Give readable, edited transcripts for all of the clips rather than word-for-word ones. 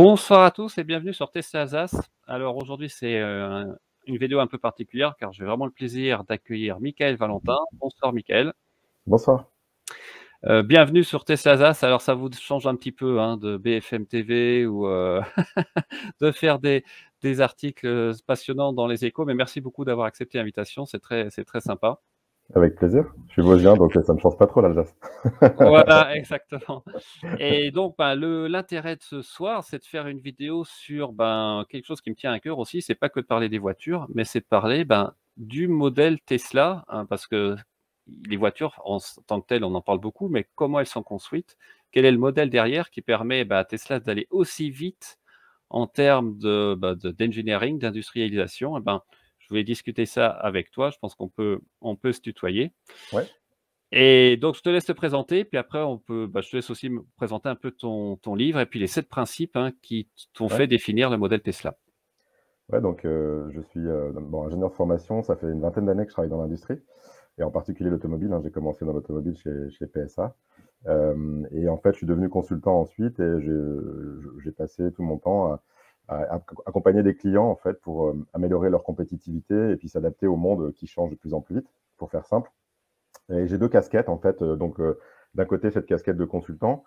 Bonsoir à tous et bienvenue sur Tesla Alsace. Alors aujourd'hui, c'est une vidéo un peu particulière car j'ai vraiment le plaisir d'accueillir Michael Valentin. Bonsoir Michael. Bonsoir. Bienvenue sur Tesla Alsace. Alors ça vous change un petit peu hein, de BFM TV ou de faire des articles passionnants dans les Échos, mais merci beaucoup d'avoir accepté l'invitation, c'est très sympa. Avec plaisir. Je suis vosgien, donc ça ne change pas trop l'Alsace. Voilà, exactement. Et donc, ben, l'intérêt de ce soir, c'est de faire une vidéo sur ben, quelque chose qui me tient à cœur aussi. C'est pas que de parler des voitures, mais c'est de parler ben, du modèle Tesla, hein, parce que les voitures, en tant que telles, on en parle beaucoup, mais comment elles sont construites? Quel est le modèle derrière qui permet ben, à Tesla d'aller aussi vite en termes d'engineering, d'industrialisation? Eh ben, je voulais discuter ça avec toi. Je pense on peut se tutoyer. Ouais. Et donc, je te laisse te présenter, puis après, je te laisse aussi me présenter un peu ton livre et puis les 7 principes hein, qui t'ont Ouais. fait définir le modèle Tesla. Ouais, donc je suis bon, ingénieur de formation. Ça fait une vingtaine d'années que je travaille dans l'industrie, et en particulier l'automobile, hein. J'ai commencé dans l'automobile chez PSA. Et en fait, je suis devenu consultant ensuite, et j'ai passé tout mon temps à accompagner des clients en fait pour améliorer leur compétitivité et puis s'adapter au monde qui change de plus en plus vite, pour faire simple. Et j'ai deux casquettes en fait. D'un côté, cette casquette de consultant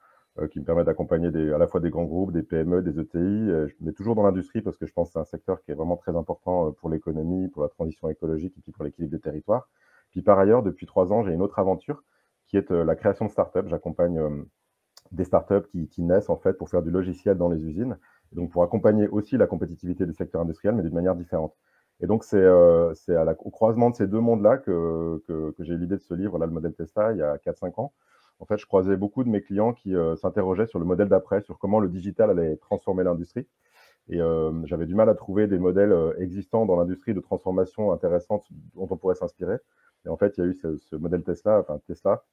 qui me permet d'accompagner à la fois des grands groupes, des PME, des ETI, mais toujours dans l'industrie parce que je pense que c'est un secteur qui est vraiment très important pour l'économie, pour la transition écologique et puis pour l'équilibre des territoires. Puis par ailleurs, depuis 3 ans, j'ai une autre aventure qui est la création de startups. J'accompagne des startups qui naissent en fait pour faire du logiciel dans les usines, et donc pour accompagner aussi la compétitivité du secteur industriel, mais d'une manière différente. Et donc c'est au croisement de ces deux mondes-là que j'ai eu l'idée de ce livre, là, le modèle Tesla, il y a 4-5 ans. En fait, je croisais beaucoup de mes clients qui s'interrogeaient sur le modèle d'après, sur comment le digital allait transformer l'industrie. Et j'avais du mal à trouver des modèles existants dans l'industrie de transformation intéressantes dont on pourrait s'inspirer. Et en fait, il y a eu ce modèle Tesla, enfin Tesla,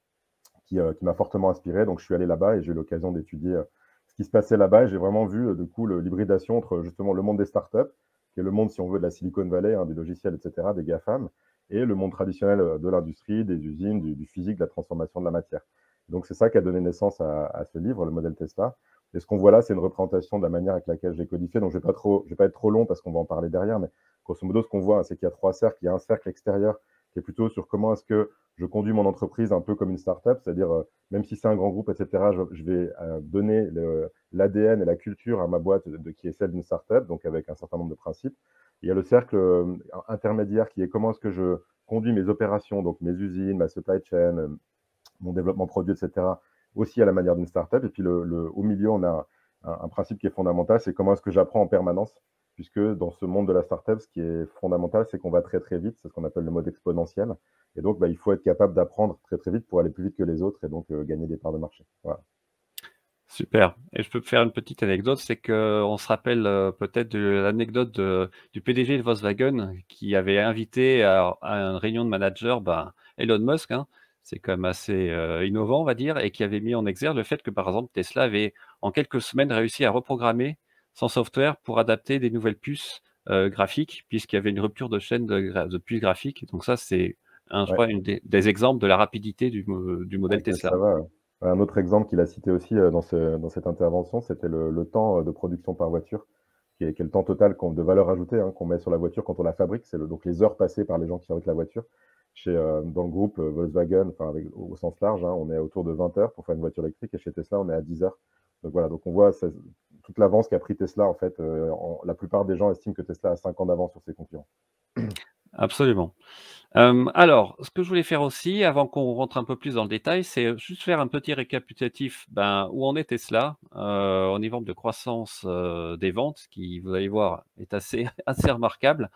qui m'a fortement inspiré. Donc, je suis allé là-bas et j'ai eu l'occasion d'étudier ce qui se passait là-bas. Et j'ai vraiment vu, du coup, l'hybridation entre justement le monde des startups, qui est le monde, si on veut, de la Silicon Valley, hein, des logiciels, etc., des GAFAM, et le monde traditionnel de l'industrie, des usines, du physique, de la transformation de la matière. Donc, c'est ça qui a donné naissance à ce livre, le modèle Tesla. Et ce qu'on voit là, c'est une représentation de la manière avec laquelle j'ai codifié. Donc, je vais pas être trop long parce qu'on va en parler derrière, mais grosso modo, ce qu'on voit, c'est qu'il y a 3 cercles. Il y a un cercle extérieur qui est plutôt sur comment est-ce que je conduis mon entreprise un peu comme une startup, c'est-à-dire même si c'est un grand groupe, etc., je vais donner l'ADN et la culture à ma boîte qui est celle d'une startup, donc avec un certain nombre de principes. Il y a le cercle intermédiaire qui est comment est-ce que je conduis mes opérations, donc mes usines, ma supply chain, mon développement produit, etc., aussi à la manière d'une startup. Et puis au milieu, on a un principe qui est fondamental, c'est comment est-ce que j'apprends en permanence, puisque dans ce monde de la startup, ce qui est fondamental, c'est qu'on va très très vite, c'est ce qu'on appelle le mode exponentiel. Et donc, il faut être capable d'apprendre très très vite pour aller plus vite que les autres et donc gagner des parts de marché. Voilà. Super. Et je peux faire une petite anecdote, c'est qu'on se rappelle peut-être de l'anecdote du PDG de Volkswagen qui avait invité à une réunion de managers ben, Elon Musk, hein, c'est quand même assez innovant, on va dire, et qui avait mis en exergue le fait que, par exemple, Tesla avait, en quelques semaines, réussi à reprogrammer son software pour adapter des nouvelles puces graphiques, puisqu'il y avait une rupture de chaîne de puces graphiques. Donc ça, c'est, je Ouais, crois, des exemples de la rapidité du modèle ok, Tesla. ça va. Un autre exemple qu'il a cité aussi dans cette intervention, c'était le temps de production par voiture, qui est le temps total de valeur ajoutée hein, qu'on met sur la voiture quand on la fabrique. C'est donc les heures passées par les gens qui fabriquent la voiture. Dans le groupe Volkswagen, enfin au sens large, hein, on est autour de 20 heures pour faire une voiture électrique, et chez Tesla, on est à 10 heures. Donc voilà, donc on voit toute l'avance qu'a pris Tesla. En fait, la plupart des gens estiment que Tesla a 5 ans d'avance sur ses concurrents. Absolument. Alors, ce que je voulais faire aussi, avant qu'on rentre un peu plus dans le détail, c'est juste faire un petit récapitulatif, ben, où en est Tesla, au niveau de croissance, des ventes qui, vous allez voir, est assez assez remarquable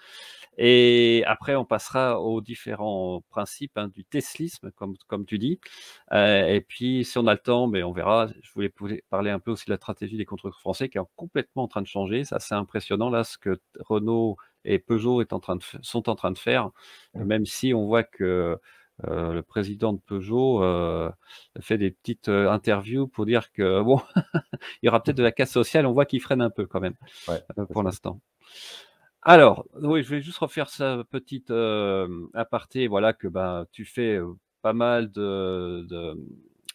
et après on passera aux différents principes, hein, du teslisme comme tu dis, et puis si on a le temps, mais on verra. Je voulais parler un peu aussi de la stratégie des constructeurs français qui est complètement en train de changer. C'est assez impressionnant là, ce que Renault et Peugeot sont en train de faire. Même si on voit que, le président de Peugeot, fait des petites, interviews pour dire que bon, il y aura peut-être de la casse sociale. On voit qu'il freine un peu quand même, Ouais, c'est pour ça. l'instant. Alors, oui, je vais juste refaire sa petite, aparté, voilà, que, ben, tu fais, pas mal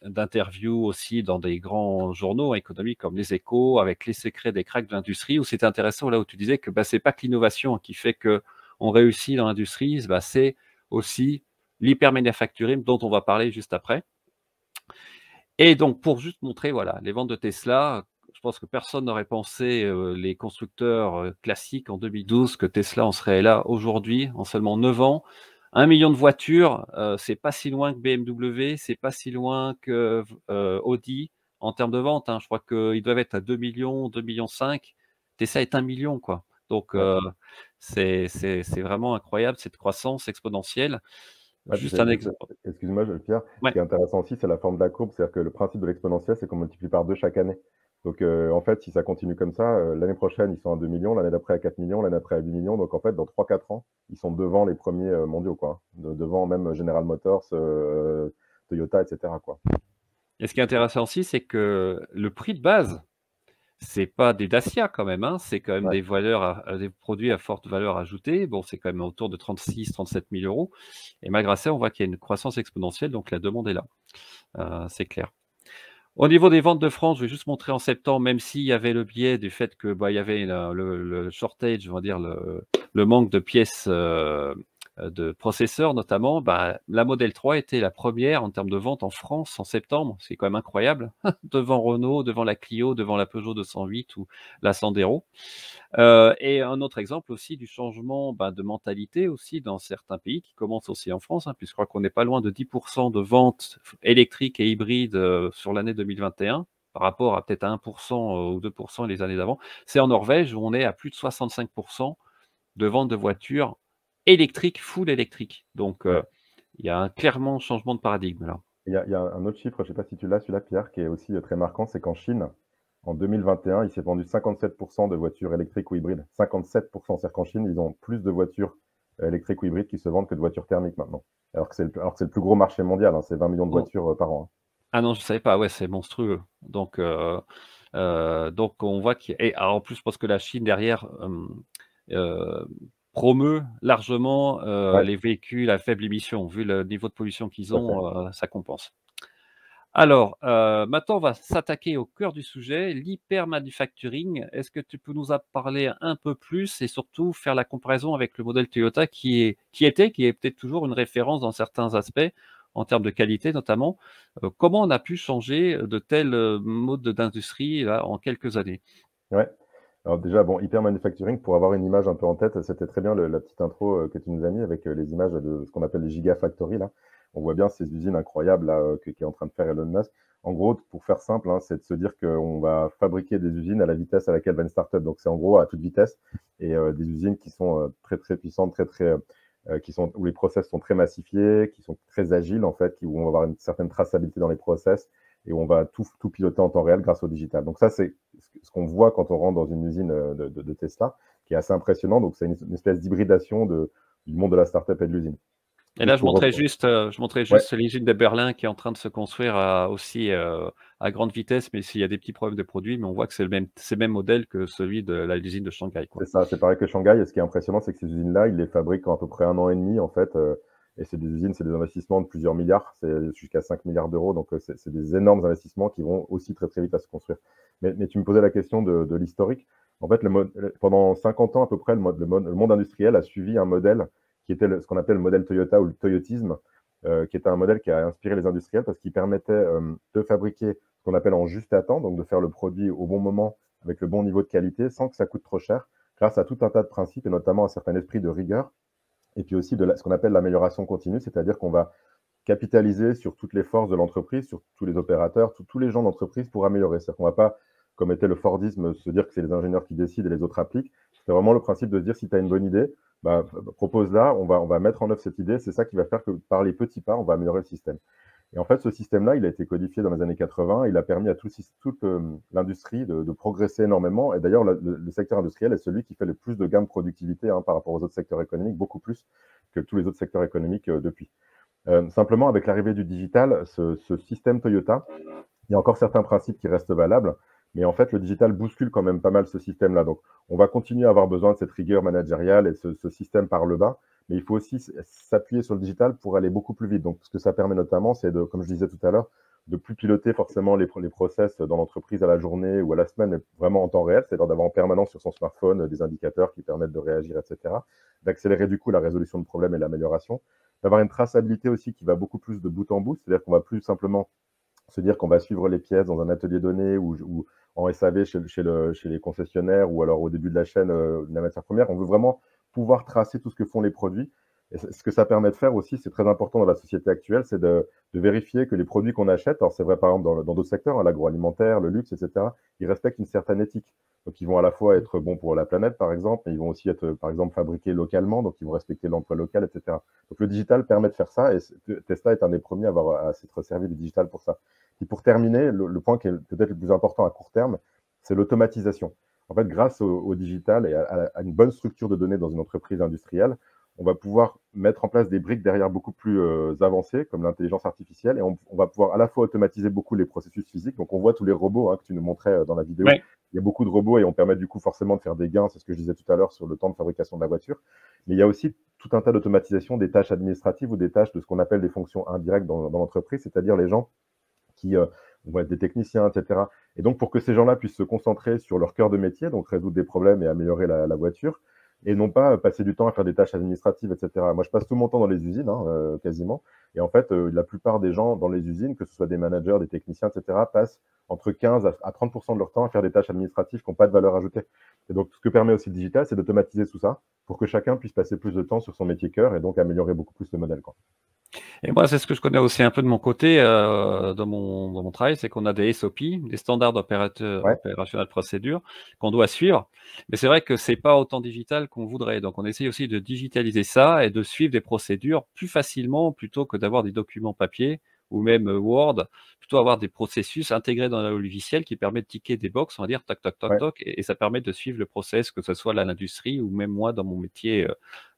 d'interviews aussi dans des grands journaux économiques comme Les Échos, avec les secrets des cracks de l'industrie, où c'était intéressant, là où tu disais que c'est pas que l'innovation qui fait qu'on réussit dans l'industrie, c'est aussi l'hypermanufacturing dont on va parler juste après. Et donc, pour juste montrer, voilà, les ventes de Tesla, je pense que personne n'aurait pensé, les constructeurs classiques en 2012, que Tesla en serait là aujourd'hui, en seulement 9 ans. 1 million de voitures, c'est pas si loin que BMW, c'est pas si loin que Audi en termes de vente. Hein. Je crois qu'ils doivent être à 2 millions, 2,5 millions. Tesla est 1 million, quoi. Donc, Ouais. c'est vraiment incroyable cette croissance exponentielle. Ouais, puis Juste un exemple. excuse-moi, Pierre, ce Ouais. qui est intéressant aussi, c'est la forme de la courbe, c'est-à-dire que le principe de l'exponentielle, c'est qu'on multiplie par 2 chaque année. Donc, en fait, si ça continue comme ça, l'année prochaine, ils sont à 2 millions, l'année d'après à 4 millions, l'année d'après à 8 millions. Donc, en fait, dans 3-4 ans, ils sont devant les premiers mondiaux, quoi. Devant même General Motors, Toyota, etc., quoi. Et ce qui est intéressant aussi, c'est que le prix de base, c'est pas des Dacia quand même, hein, c'est quand même Ouais. des produits à forte valeur ajoutée. Bon, c'est quand même autour de 36-37 000 euros. Et malgré ça, on voit qu'il y a une croissance exponentielle, donc la demande est là. C'est clair. Au niveau des ventes de France, je vais juste montrer en septembre, même s'il y avait le biais du fait que il y avait le shortage, on va dire le manque de pièces de processeurs notamment, la Model 3 était la première en termes de vente en France en septembre. C'est quand même incroyable. Devant Renault, devant la Clio, devant la Peugeot 208 ou la Sandero. Et un autre exemple aussi du changement de mentalité aussi dans certains pays qui commence aussi en France, hein, puisque je crois qu'on n'est pas loin de 10% de ventes électriques et hybrides sur l'année 2021 par rapport à peut-être à 1% ou 2% les années d'avant. C'est en Norvège où on est à plus de 65% de ventes de voitures électriques, full électriques. Donc, Ouais. il y a clairement un changement de paradigme là. Il y a un autre chiffre, je ne sais pas si tu l'as, celui-là, Pierre, qui est aussi très marquant, c'est qu'en Chine, en 2021, il s'est vendu 57% de voitures électriques ou hybrides. 57%, c'est-à-dire qu'en Chine, ils ont plus de voitures électriques ou hybrides qui se vendent que de voitures thermiques maintenant. Alors que c'est le plus gros marché mondial, hein, c'est 20 millions de Oh. voitures par an. Hein. Ah non, je ne savais pas, ouais, c'est monstrueux. Donc on voit qu'il y a et alors en plus, parce que la Chine derrière, heu, promeut largement, Ouais, les véhicules à faible émission. Vu le niveau de pollution qu'ils tout à fait. ont, ça compense. Alors, maintenant on va s'attaquer au cœur du sujet, l'hypermanufacturing. Est-ce que tu peux nous en parler un peu plus et surtout faire la comparaison avec le modèle Toyota qui est peut-être toujours une référence dans certains aspects, en termes de qualité notamment. Comment on a pu changer de tels, modes d'industrie là en quelques années? Ouais. Alors déjà, bon, hyper manufacturing, pour avoir une image un peu en tête, c'était très bien la petite intro que tu nous as mis avec les images de ce qu'on appelle les gigafactories là. On voit bien ces usines incroyables là qu'est en train de faire Elon Musk. En gros, pour faire simple, hein, c'est de se dire qu'on va fabriquer des usines à la vitesse à laquelle va une startup. Donc c'est en gros à toute vitesse et des usines qui sont très très puissantes, qui sont où les process sont très massifiés, qui sont très agiles en fait, où on va avoir une certaine traçabilité dans les process et où on va tout piloter en temps réel grâce au digital. Donc ça, c'est ce qu'on voit quand on rentre dans une usine de Tesla, qui est assez impressionnant. Donc c'est une espèce d'hybridation du monde de la startup et de l'usine. Et là, Juste pour reprendre. je montrais Ouais, juste l'usine de Berlin qui est en train de se construire aussi à grande vitesse, mais s'il y a des petits problèmes de produits, mais on voit que c'est le même modèle que celui de l'usine de Shanghai, quoi. c'est ça, c'est pareil que Shanghai. Et ce qui est impressionnant, c'est que ces usines-là, ils les fabriquent en à peu près 1 an et demi, en fait. Et c'est des usines, c'est des investissements de plusieurs milliards, c'est jusqu'à 5 milliards d'euros. Donc, c'est des énormes investissements qui vont aussi très, très vite à se construire. Mais tu me posais la question de l'historique. En fait, pendant 50 ans à peu près, le monde industriel a suivi un modèle qui était ce qu'on appelle le modèle Toyota ou le toyotisme, qui était un modèle qui a inspiré les industriels parce qu'il permettait de fabriquer ce qu'on appelle en juste à temps, donc de faire le produit au bon moment avec le bon niveau de qualité sans que ça coûte trop cher grâce à tout un tas de principes et notamment un certain esprit de rigueur et puis aussi ce qu'on appelle l'amélioration continue, c'est-à-dire qu'on va capitaliser sur toutes les forces de l'entreprise, sur tous les opérateurs, tous les gens d'entreprise pour améliorer. C'est-à-dire qu'on ne va pas, comme était le Fordisme, se dire que c'est les ingénieurs qui décident et les autres appliquent. C'est vraiment le principe de se dire si tu as une bonne idée, propose-la, on va mettre en œuvre cette idée. C'est ça qui va faire que par les petits pas, on va améliorer le système. Et en fait, ce système-là, il a été codifié dans les années 80. Il a permis à toute l'industrie de progresser énormément. Et d'ailleurs, le secteur industriel est celui qui fait le plus de gains de productivité par rapport aux autres secteurs économiques, beaucoup plus que tous les autres secteurs économiques depuis. Simplement, avec l'arrivée du digital, ce système Toyota, il y a encore certains principes qui restent valables, mais en fait, le digital bouscule quand même pas mal ce système-là. Donc, on va continuer à avoir besoin de cette rigueur managériale et ce système par le bas, mais il faut aussi s'appuyer sur le digital pour aller beaucoup plus vite. Donc, ce que ça permet notamment, c'est de, comme je disais tout à l'heure, de plus piloter forcément les process dans l'entreprise à la journée ou à la semaine, mais vraiment en temps réel, c'est-à-dire d'avoir en permanence sur son smartphone des indicateurs qui permettent de réagir, etc. D'accélérer du coup la résolution de problèmes et l'amélioration. D'avoir une traçabilité aussi qui va beaucoup plus de bout en bout, c'est-à-dire qu'on va plus simplement se dire qu'on va suivre les pièces dans un atelier donné ou en SAV chez les concessionnaires ou alors au début de la chaîne de la matière première. On veut vraiment pouvoir tracer tout ce que font les produits. Et ce que ça permet de faire aussi, c'est très important dans la société actuelle, c'est de vérifier que les produits qu'on achète, alors c'est vrai par exemple dans d'autres secteurs, hein, l'agroalimentaire, le luxe, etc., ils respectent une certaine éthique. Donc ils vont à la fois être bons pour la planète, par exemple, mais ils vont aussi être, par exemple, fabriqués localement, donc ils vont respecter l'emploi local, etc. Donc le digital permet de faire ça, et Tesla est un des premiers à s'être servi du digital pour ça. Et pour terminer, le point qui est peut-être le plus important à court terme, c'est l'automatisation. En fait, grâce au digital et à une bonne structure de données dans une entreprise industrielle, on va pouvoir mettre en place des briques derrière beaucoup plus avancées, comme l'intelligence artificielle, et on va pouvoir à la fois automatiser beaucoup les processus physiques. Donc, on voit tous les robots que tu nous montrais dans la vidéo. Ouais. Il y a beaucoup de robots et on permet du coup forcément de faire des gains, c'est ce que je disais tout à l'heure sur le temps de fabrication de la voiture. Mais il y a aussi tout un tas d'automatisation des tâches administratives ou des tâches de ce qu'on appelle des fonctions indirectes dans l'entreprise, c'est-à-dire les gens qui vont être des techniciens, etc. Et donc, pour que ces gens-là puissent se concentrer sur leur cœur de métier, donc résoudre des problèmes et améliorer la voiture, et non pas passer du temps à faire des tâches administratives, etc. Moi, je passe tout mon temps dans les usines, quasiment. Et en fait, la plupart des gens dans les usines, que ce soit des managers, des techniciens, etc., passent entre 15 à 30% de leur temps à faire des tâches administratives qui n'ont pas de valeur ajoutée. Et donc, ce que permet aussi le digital, c'est d'automatiser tout ça pour que chacun puisse passer plus de temps sur son métier cœur et donc améliorer beaucoup plus le modèle, quoi. Et moi, c'est ce que je connais aussi un peu de mon côté, dans mon travail, c'est qu'on a des SOP, des standards Ouais. opérationnels de procédure qu'on doit suivre. Mais c'est vrai que c'est pas autant digital qu'on voudrait. Donc on essaye aussi de digitaliser ça et de suivre des procédures plus facilement plutôt que d'avoir des documents papier ou même Word, plutôt avoir des processus intégrés dans le logiciel qui permet de ticker des box, on va dire toc, toc, toc, Ouais. toc, et ça permet de suivre le process, que ce soit là l'industrie ou même moi dans mon métier,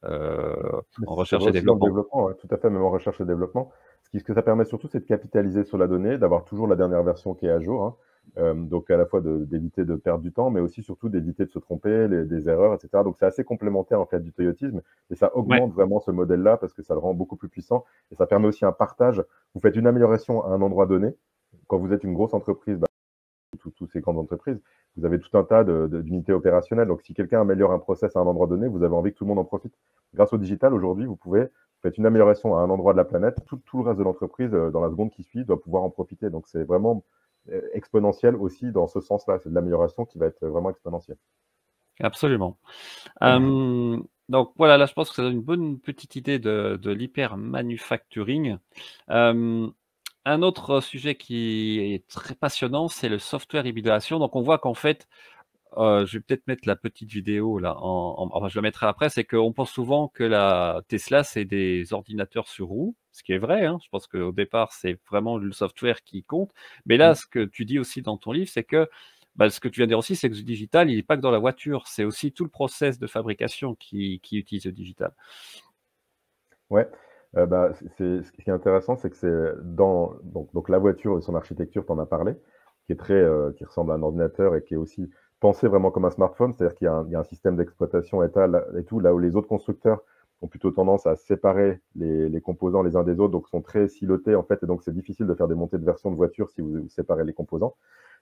Mais en c'est recherche vrai et aussi dans le développement. développement, ouais, tout à fait, même en recherche et développement. Ce que ça permet surtout, c'est de capitaliser sur la donnée, d'avoir toujours la dernière version qui est à jour, hein. Donc à la fois d'éviter de perdre du temps, mais aussi surtout d'éviter de se tromper, des erreurs, etc. Donc c'est assez complémentaire en fait du toyotisme, et ça Ouais. augmente vraiment ce modèle-là parce que ça le rend beaucoup plus puissant, et ça permet aussi un partage. Vous faites une amélioration à un endroit donné. Quand vous êtes une grosse entreprise, toutes ces grandes entreprises, vous avez tout un tas d'unités opérationnelles. Donc, si quelqu'un améliore un process à un endroit donné, vous avez envie que tout le monde en profite. Grâce au digital, aujourd'hui, vous faites une amélioration à un endroit de la planète, tout le reste de l'entreprise, dans la seconde qui suit, doit pouvoir en profiter. Donc, c'est vraiment exponentiel aussi dans ce sens-là. C'est de l'amélioration qui va être vraiment exponentielle. Absolument. Donc voilà, là, je pense que ça donne une bonne petite idée de l'hyper-manufacturing. Hem, un autre sujet qui est très passionnant, c'est le software hybridation. Donc on voit qu'en fait, je vais peut-être mettre la petite vidéo là enfin je la mettrai après, c'est qu'on pense souvent que la Tesla, c'est des ordinateurs sur roues, ce qui est vrai, hein. Je pense qu'au départ, c'est vraiment le software qui compte. Mais là, Mm. ce que tu dis aussi dans ton livre, c'est que, bah, ce que tu viens de dire aussi, c'est que le digital, il est pas que dans la voiture, c'est aussi tout le process de fabrication qui utilise le digital. Ouais, bah, ce qui est intéressant, c'est que c'est donc la voiture et son architecture, tu en as parlé, qui est qui ressemble à un ordinateur et qui est aussi pensé vraiment comme un smartphone. C'est-à-dire qu'il y a un système d'exploitation et tout, là où les autres constructeurs ont plutôt tendance à séparer les composants les uns des autres, donc sont très silotés, en fait, et donc c'est difficile de faire des montées de version de voiture si vous séparez les composants.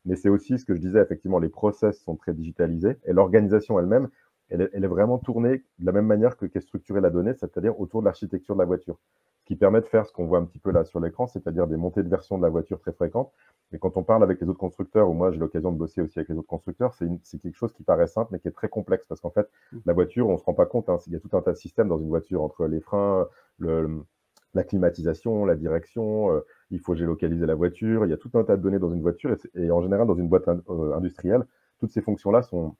Mais c'est aussi ce que je disais, effectivement, les process sont très digitalisés et l'organisation elle-même, elle est vraiment tournée de la même manière qu'est structurée la donnée, c'est-à-dire autour de l'architecture de la voiture. Ce qui permet de faire ce qu'on voit un petit peu là sur l'écran, c'est-à-dire des montées de version de la voiture très fréquentes. Mais quand on parle avec les autres constructeurs, ou moi j'ai l'occasion de bosser aussi avec les autres constructeurs, c'est quelque chose qui paraît simple, mais qui est très complexe. Parce qu'en fait, Mmh. la voiture, on ne se rend pas compte, hein, il y a tout un tas de systèmes dans une voiture, entre les freins, la climatisation, la direction, il faut géolocaliser la voiture, il y a tout un tas de données dans une voiture, et en général, dans une boîte industrielle, toutes ces fonctions-là sont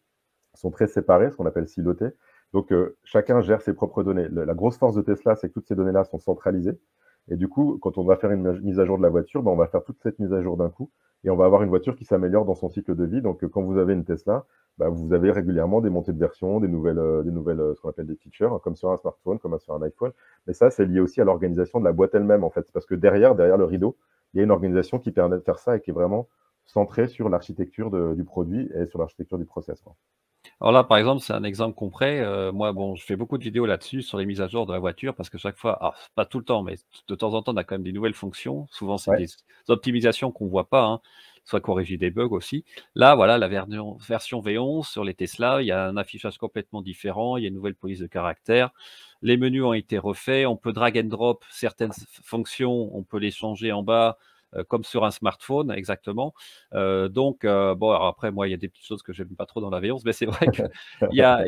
très séparés, ce qu'on appelle silotés. Donc, chacun gère ses propres données. La grosse force de Tesla, c'est que toutes ces données-là sont centralisées. Et du coup, quand on va faire une mise à jour de la voiture, ben, on va faire toute cette mise à jour d'un coup. Et on va avoir une voiture qui s'améliore dans son cycle de vie. Donc, quand vous avez une Tesla, ben, vous avez régulièrement des montées de version, ce qu'on appelle des features, hein, comme sur un smartphone, comme sur un iPhone. Mais ça, c'est lié aussi à l'organisation de la boîte elle-même, en fait. Parce que derrière le rideau, il y a une organisation qui permet de faire ça et qui est vraiment centrée sur l'architecture du produit et sur l'architecture du process, quoi. Alors là, par exemple, c'est un exemple concret. Moi, bon, je fais beaucoup de vidéos là-dessus, sur les mises à jour de la voiture parce que chaque fois, alors pas tout le temps, mais de temps en temps, on a quand même des nouvelles fonctions. Souvent, c'est Ouais, des optimisations qu'on voit pas, hein, soit corriger des bugs aussi. Là, voilà, la version V11 sur les Tesla, il y a un affichage complètement différent, il y a une nouvelle police de caractère. Les menus ont été refaits, on peut drag and drop certaines fonctions, on peut les changer en bas, comme sur un smartphone exactement. Bon, alors après moi, il y a des petites choses que j'aime pas trop dans la V11, mais c'est vrai qu'il y a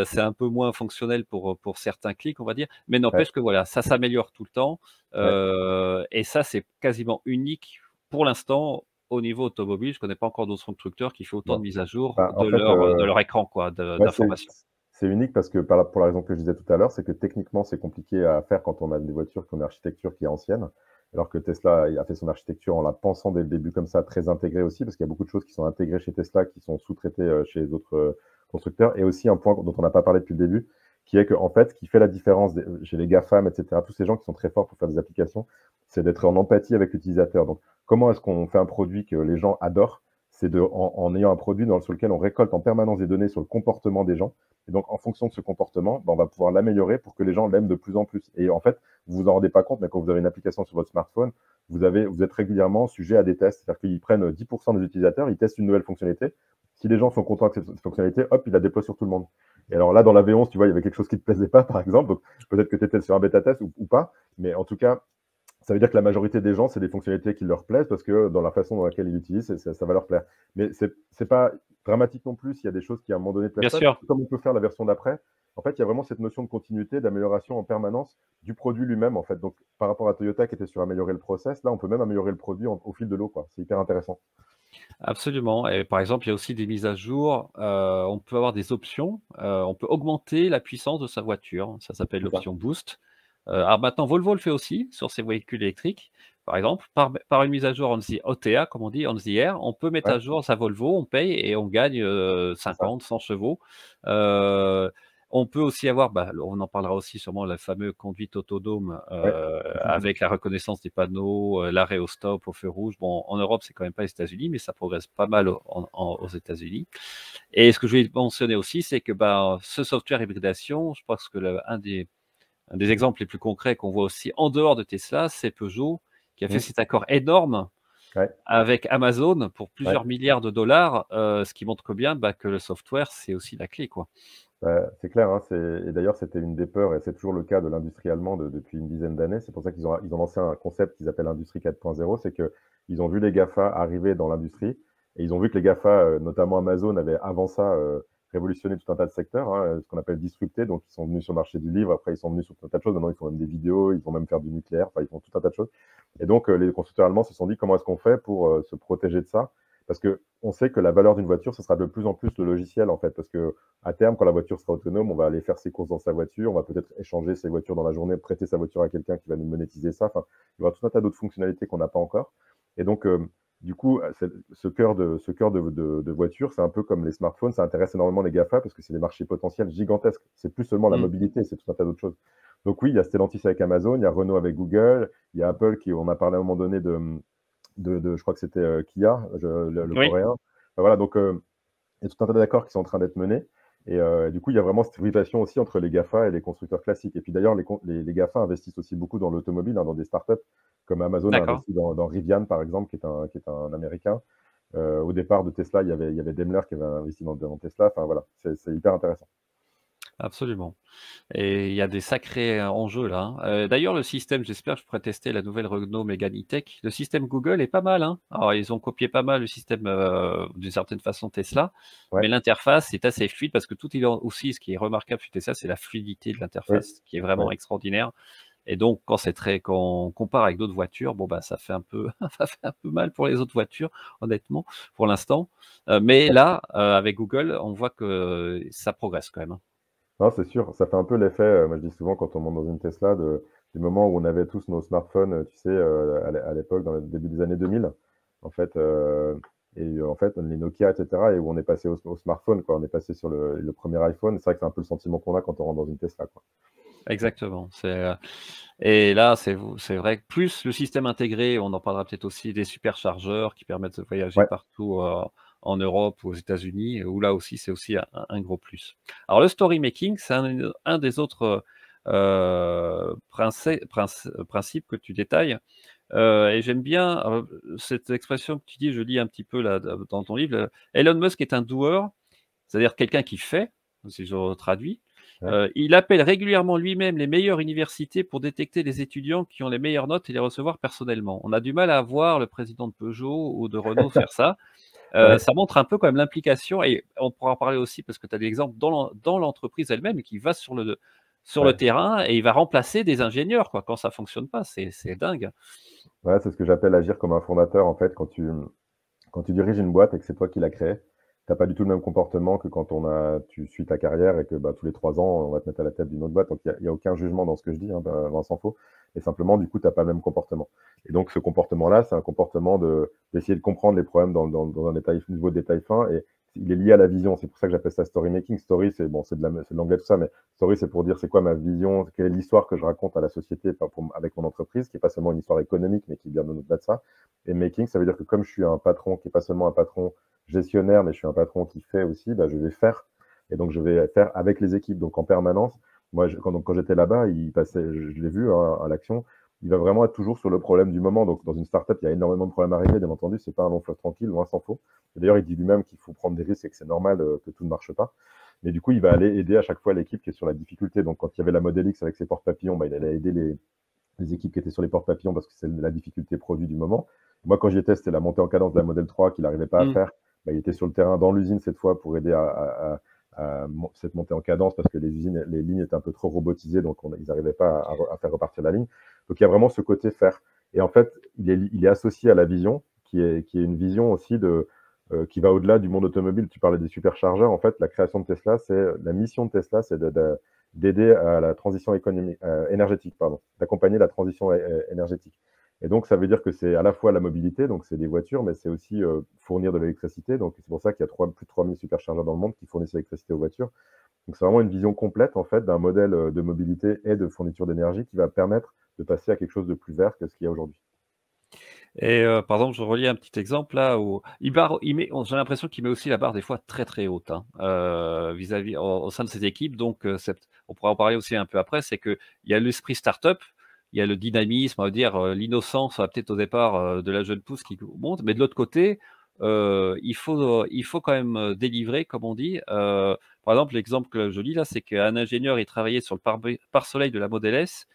c'est un peu moins fonctionnel pour certains clics, on va dire, mais ouais, n'empêche que voilà, ça s'améliore tout le temps, ouais. et ça, c'est quasiment unique pour l'instant au niveau automobile. Je connais pas encore d'autres constructeurs qui font autant de Non. mises à jour Bah, en fait, de leur écran quoi, de ouais, d'informations. c'est unique parce que pour la raison que je disais tout à l'heure, c'est que techniquement, c'est compliqué à faire quand on a des voitures qui ont une architecture qui est ancienne, alors que Tesla il a fait son architecture en la pensant dès le début comme ça, très intégrée aussi, parce qu'il y a beaucoup de choses qui sont intégrées chez Tesla, qui sont sous-traitées chez les autres constructeurs. Et aussi un point dont on n'a pas parlé depuis le début, qui est que en fait, ce qui fait la différence chez les GAFAM, etc., tous ces gens qui sont très forts pour faire des applications, c'est d'être en empathie avec l'utilisateur. Donc, comment est-ce qu'on fait un produit que les gens adorent? C'est en ayant un produit sur lequel on récolte en permanence des données sur le comportement des gens. Et donc, en fonction de ce comportement, ben, on va pouvoir l'améliorer pour que les gens l'aiment de plus en plus. Et en fait, vous vous en rendez pas compte, mais quand vous avez une application sur votre smartphone, vous êtes régulièrement sujet à des tests. C'est-à-dire qu'ils prennent 10% des utilisateurs, ils testent une nouvelle fonctionnalité. Si les gens sont contents avec cette fonctionnalité, hop, ils la déploient sur tout le monde. Et alors là, dans la V11, tu vois, il y avait quelque chose qui ne te plaisait pas, par exemple. Donc, peut-être que tu étais sur un bêta test ou pas. Mais en tout cas, ça veut dire que la majorité des gens, c'est des fonctionnalités qui leur plaisent parce que dans la façon dans laquelle ils l'utilisent, ça va leur plaire. Mais c'est pas dramatique non plus s'il y a des choses qui à un moment donné ne plaisent Bien pas, sûr. puisque comme on peut faire la version d'après, en fait, il y a vraiment cette notion de continuité, d'amélioration en permanence du produit lui-même, en fait. Donc, par rapport à Toyota qui était sur améliorer le process, là, on peut même améliorer le produit au fil de l'eau, quoi. C'est hyper intéressant. Absolument et par exemple, il y a aussi des mises à jour, on peut avoir des options, on peut augmenter la puissance de sa voiture. Ça s'appelle C'est ça. l'option boost. Alors maintenant Volvo le fait aussi sur ses véhicules électriques. Par exemple, par une mise à jour on the OTA comme on dit, on the air, on peut mettre Ouais, à jour sa Volvo, on paye et on gagne, c'est ça. 50-100 chevaux. Heu, on peut aussi avoir, bah, on en parlera aussi sûrement, le fameux conduite autonome, Ouais. avec la reconnaissance des panneaux, l'arrêt au stop, au feu rouge. Bon, en Europe, c'est quand même pas les États-Unis, mais ça progresse pas mal aux États-Unis. Et ce que je voulais mentionner aussi, c'est que, bah, ce software hybridation, je pense que un des exemples les plus concrets qu'on voit aussi en dehors de Tesla, c'est Peugeot qui a fait Mmh. cet accord énorme Ouais. avec Amazon pour Ouais. plusieurs milliards de dollars, ce qui montre que bien, bah, que le software, c'est aussi la clé, quoi. C'est clair, hein, et d'ailleurs, c'était une des peurs, et c'est toujours le cas de l'industrie allemande depuis une dizaine d'années. C'est pour ça ils ont lancé un concept qu'ils appellent Industrie 4.0. C'est qu'ils ont vu les GAFA arriver dans l'industrie et ils ont vu que les GAFA, notamment Amazon, avaient avant ça révolutionné tout un tas de secteurs, hein, ce qu'on appelle disrupté. Donc, ils sont venus sur le marché du livre, après, ils sont venus sur tout un tas de choses. Maintenant, ils font même des vidéos, ils vont même faire du nucléaire, enfin, ils font tout un tas de choses. Et donc, les constructeurs allemands se sont dit comment est-ce qu'on fait pour se protéger de ça? Parce que on sait que la valeur d'une voiture, ce sera de plus en plus le logiciel, en fait, parce que à terme, quand la voiture sera autonome, on va aller faire ses courses dans sa voiture, on va peut-être échanger ses voitures dans la journée, prêter sa voiture à quelqu'un qui va nous monétiser ça. Enfin, il y aura tout un tas d'autres fonctionnalités qu'on n'a pas encore. Et donc, du coup, ce cœur de voiture, c'est un peu comme les smartphones, ça intéresse énormément les GAFA parce que c'est des marchés potentiels gigantesques. C'est plus seulement la Mmh. mobilité, c'est tout un tas d'autres choses. Donc oui, il y a Stellantis avec Amazon, il y a Renault avec Google, il y a Apple qui, on a parlé à un moment donné je crois que c'était Kia, le Oui, coréen. Enfin, voilà, donc il y a tout un tas d'accords qui sont en train d'être menés. Et du coup, il y a vraiment cette rivalisation aussi entre les GAFA et les constructeurs classiques. Et puis d'ailleurs, les GAFA investissent aussi beaucoup dans l'automobile, hein, dans des startups, comme Amazon a d'accord. investi dans Rivian, par exemple, qui est un Américain. Au départ de Tesla, il y avait Daimler qui avait investi dans Tesla. Enfin voilà, c'est hyper intéressant. Absolument. Et il y a des sacrés enjeux là, hein. D'ailleurs le système, j'espère que je pourrai tester la nouvelle Renault Mégane E-Tech. Le système Google est pas mal, hein. Alors ils ont copié pas mal le système, d'une certaine façon Tesla, mais Ouais, l'interface est assez fluide parce que tout est aussi ce qui est remarquable chez Tesla, c'est la fluidité de oui, l'interface qui est vraiment ouais. extraordinaire et donc quand on compare avec d'autres voitures, bon bah ça fait un peu ça fait un peu mal pour les autres voitures honnêtement pour l'instant, mais là, avec Google, on voit que ça progresse quand même, hein. Non, c'est sûr, ça fait un peu l'effet, moi je dis souvent quand on monte dans une Tesla, du moment où on avait tous nos smartphones, tu sais, à l'époque, dans le début des années 2000, en fait, en fait, les Nokia, et cetera, et où on est passé au smartphone, quoi. On est passé sur le premier iPhone. C'est vrai que c'est un peu le sentiment qu'on a quand on rentre dans une Tesla, quoi. Exactement, et là, c'est vrai que plus le système intégré, on en parlera peut-être aussi des superchargeurs qui permettent de voyager Ouais, partout, en Europe ou aux États-Unis, où là aussi, c'est aussi un gros plus. Alors, le story making, c'est un des autres principes que tu détailles. Et j'aime bien cette expression que tu dis, je lis un petit peu là dans ton livre. Elon Musk est un doer, c'est-à-dire quelqu'un qui fait, si je traduis. Ouais. Il appelle régulièrement lui-même les meilleures universités pour détecter les étudiants qui ont les meilleures notes et les recevoir personnellement. On a du mal à voir le président de Peugeot ou de Renault faire ça. Ouais. Ça montre un peu quand même l'implication et on pourra en parler aussi parce que tu as des exemples dans l'entreprise elle-même qui va sur le Ouais. terrain et il va remplacer des ingénieurs quoi, quand ça fonctionne pas, c'est dingue. Ouais, c'est ce que j'appelle agir comme un fondateur, en fait, quand tu diriges une boîte et que c'est toi qui l'as créée, tu as pas du tout le même comportement que quand tu suis ta carrière et que bah, tous les 3 ans, on va te mettre à la tête d'une autre boîte. Donc, il y a aucun jugement dans ce que je dis, hein, Vincent Faux. Et simplement, du coup, tu n'as pas le même comportement. Et donc, ce comportement-là, c'est un comportement d'essayer de comprendre les problèmes dans un niveau de détail fin. Et il est lié à la vision. C'est pour ça que j'appelle ça story making. Story, c'est bon, c'est de l'anglais tout ça, mais story, c'est pour dire c'est quoi ma vision, quelle est l'histoire que je raconte à la société avec mon entreprise, qui n'est pas seulement une histoire économique, mais qui est bien au-delà de ça. Et making, ça veut dire que comme je suis un patron qui n'est pas seulement un patron gestionnaire, mais je suis un patron qui fait aussi, bah, je vais faire. Et donc, je vais faire avec les équipes. Donc, en permanence, moi, quand j'étais là-bas, il passait, je l'ai vu hein, à l'action, il va vraiment être toujours sur le problème du moment. Donc, dans une startup, il y a énormément de problèmes à régler, bien entendu. C'est pas un long fleuve tranquille, loin s'en faut. Et d'ailleurs, il dit lui-même qu'il faut prendre des risques et que c'est normal que tout ne marche pas. Mais du coup, il va aller aider à chaque fois l'équipe qui est sur la difficulté. Donc, quand il y avait la Model X avec ses porte-papillons, bah, il allait aider les équipes qui étaient sur les porte-papillons parce que c'est la difficulté produit du moment. Moi, quand j'y étais, c'était la montée en cadence de la Model 3 qu'il n'arrivait pas à Mmh. faire. Bah, il était sur le terrain dans l'usine cette fois pour aider cette montée en cadence parce que les lignes étaient un peu trop robotisées, donc ils n'arrivaient pas à faire repartir la ligne. Donc il y a vraiment ce côté faire. Et en fait, il est associé à la vision, qui est une vision aussi qui va au-delà du monde automobile. Tu parlais des superchargeurs. En fait, la création de Tesla, la mission de Tesla, c'est d'aider à la transition énergétique, pardon, d'accompagner la transition énergétique. Et donc, ça veut dire que c'est à la fois la mobilité, donc c'est des voitures, mais c'est aussi fournir de l'électricité. Donc, c'est pour ça qu'il y a plus de 3000 superchargeurs dans le monde qui fournissent l'électricité aux voitures. Donc, c'est vraiment une vision complète, en fait, d'un modèle de mobilité et de fourniture d'énergie qui va permettre de passer à quelque chose de plus vert que ce qu'il y a aujourd'hui. Et par exemple, je relis un petit exemple là où il met j'ai l'impression qu'il met aussi la barre des fois très, très haute, hein, vis-à-vis au sein de ses équipes donc on pourra en parler aussi un peu après, c'est qu'il y a l'esprit start-up, il y a le dynamisme, on va dire, l'innocence, peut-être au départ, de la jeune pousse qui monte, mais de l'autre côté, il faut quand même, délivrer comme on dit. Par exemple, l'exemple que je lis là, c'est qu'un ingénieur, il travaillait sur le pare-soleil de la Model S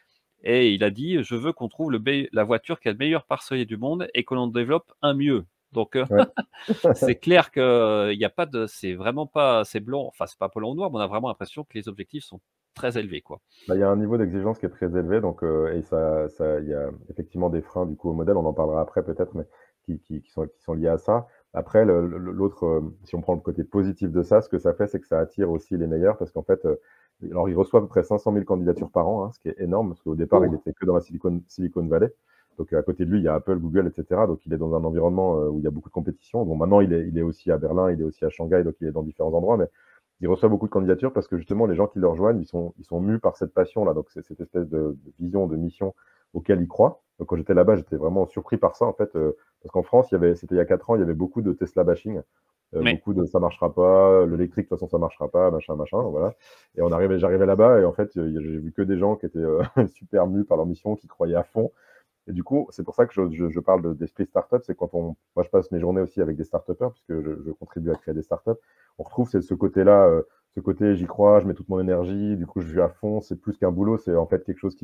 et il a dit: «Je veux qu'on trouve la voiture qui a le meilleur pare-soleil du monde et que l'on développe un mieux». Donc Ouais. c'est clair qu'il y a pas de c'est vraiment pas c'est blanc, enfin, c'est pas blanc ou noir, mais on a vraiment l'impression que les objectifs sont très élevés, quoi. Bah, il y a un niveau d'exigence qui est très élevé, donc et il y a effectivement des freins du coup au modèle, on en parlera après peut-être, mais qui sont liés à ça. Après l'autre, si on prend le côté positif de ça, ce que ça fait, c'est que ça attire aussi les meilleurs parce qu'en fait, alors il reçoit à peu près 500 000 candidatures par an, hein, ce qui est énorme parce qu'au départ, il Oh! était que dans la Silicon Valley. Donc à côté de lui, il y a Apple, Google et cetera, donc il est dans un environnement, où il y a beaucoup de compétition. Bon maintenant il est aussi à Berlin, il est aussi à Shanghai, donc il est dans différents endroits, mais il reçoit beaucoup de candidatures parce que justement, les gens qui le rejoignent, ils sont mus par cette passion-là. Donc, c'est cette espèce de vision, de mission auquel ils croient. Donc, quand j'étais là-bas, j'étais vraiment surpris par ça, en fait, parce qu'en France, c'était il y a 4 ans, il y avait beaucoup de Tesla bashing, Mais beaucoup de ça marchera pas, l'électrique, de toute façon, ça marchera pas, machin, machin, voilà. Et j'arrivais là-bas et en fait, j'ai vu que des gens qui étaient super mus par leur mission, qui croyaient à fond. Et du coup, c'est pour ça que je parle d'esprit startup, c'est moi je passe mes journées aussi avec des start-upers, puisque je contribue à créer des startups. On retrouve ce côté-là, ce côté j'y crois, je mets toute mon énergie, du coup je vais à fond, c'est plus qu'un boulot, c'est en fait quelque chose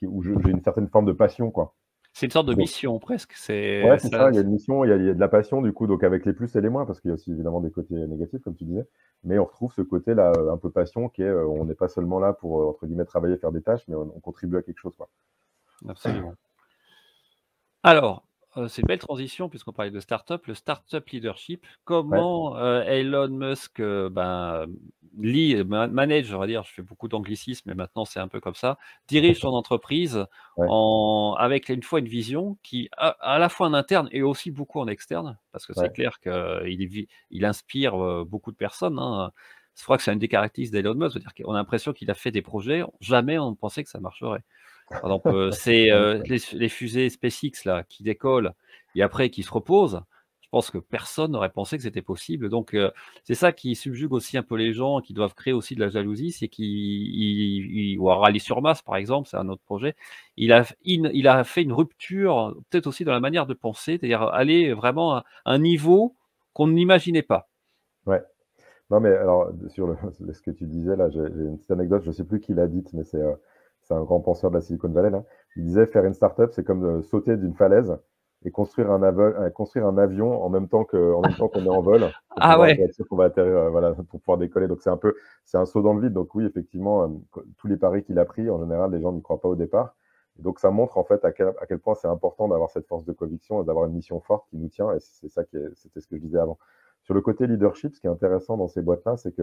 où j'ai une certaine forme de passion, quoi. c'est une sorte de Donc, mission presque, ouais, c'est c'est ça ça, il y a une mission, il y a de la passion, du coup, donc avec les plus et les moins, parce qu'il y a aussi évidemment des côtés négatifs, comme tu disais, mais on retrouve ce côté-là, un peu passion, qui est, on n'est pas seulement là pour, entre guillemets, travailler, faire des tâches, mais on contribue à quelque chose, quoi. absolument. Alors, c'est une belle transition puisqu'on parlait de start-up, le start-up leadership. Ouais, Comment, Elon Musk, manage, on va dire, je fais beaucoup d'anglicismes, mais maintenant c'est un peu comme ça, dirige son entreprise ouais, avec une fois une vision qui à la fois en interne et aussi beaucoup en externe, parce que c'est ouais. clair il inspire, beaucoup de personnes, hein. Je crois que c'est une des caractéristiques d'Elon Musk, c'est-à-dire qu'on a l'impression qu'il a fait des projets, jamais on ne pensait que ça marcherait. Par exemple, c'est, Ouais, les fusées SpaceX là, qui décollent et après qui se reposent. pense que personne n'aurait pensé que c'était possible. Donc, c'est ça qui subjugue aussi un peu les gens, qui doivent créer aussi de la jalousie, c'est ou à Rallye-sur-Mars, par exemple, c'est un autre projet. Il a fait une rupture, peut-être aussi dans la manière de penser, c'est-à-dire aller vraiment à un niveau qu'on n'imaginait pas. Ouais. Non, mais alors, sur ce que tu disais là, j'ai une petite anecdote, je ne sais plus qui l'a dite, mais c'est un grand penseur de la Silicon Valley là. Il disait faire une startup, c'est comme sauter d'une falaise et construire un avion en même temps qu'on est en vol Ah pour ouais! être sûr qu'on va atterrir, voilà, pour pouvoir décoller. Donc c'est un saut dans le vide. Donc oui, effectivement, tous les paris qu'il a pris, en général, les gens n'y croient pas au départ. Et donc ça montre en fait à quel point c'est important d'avoir cette force de conviction et d'avoir une mission forte qui nous tient. Et c'est ça c'était ce que je disais avant. Sur le côté leadership, ce qui est intéressant dans ces boîtes-là, c'est que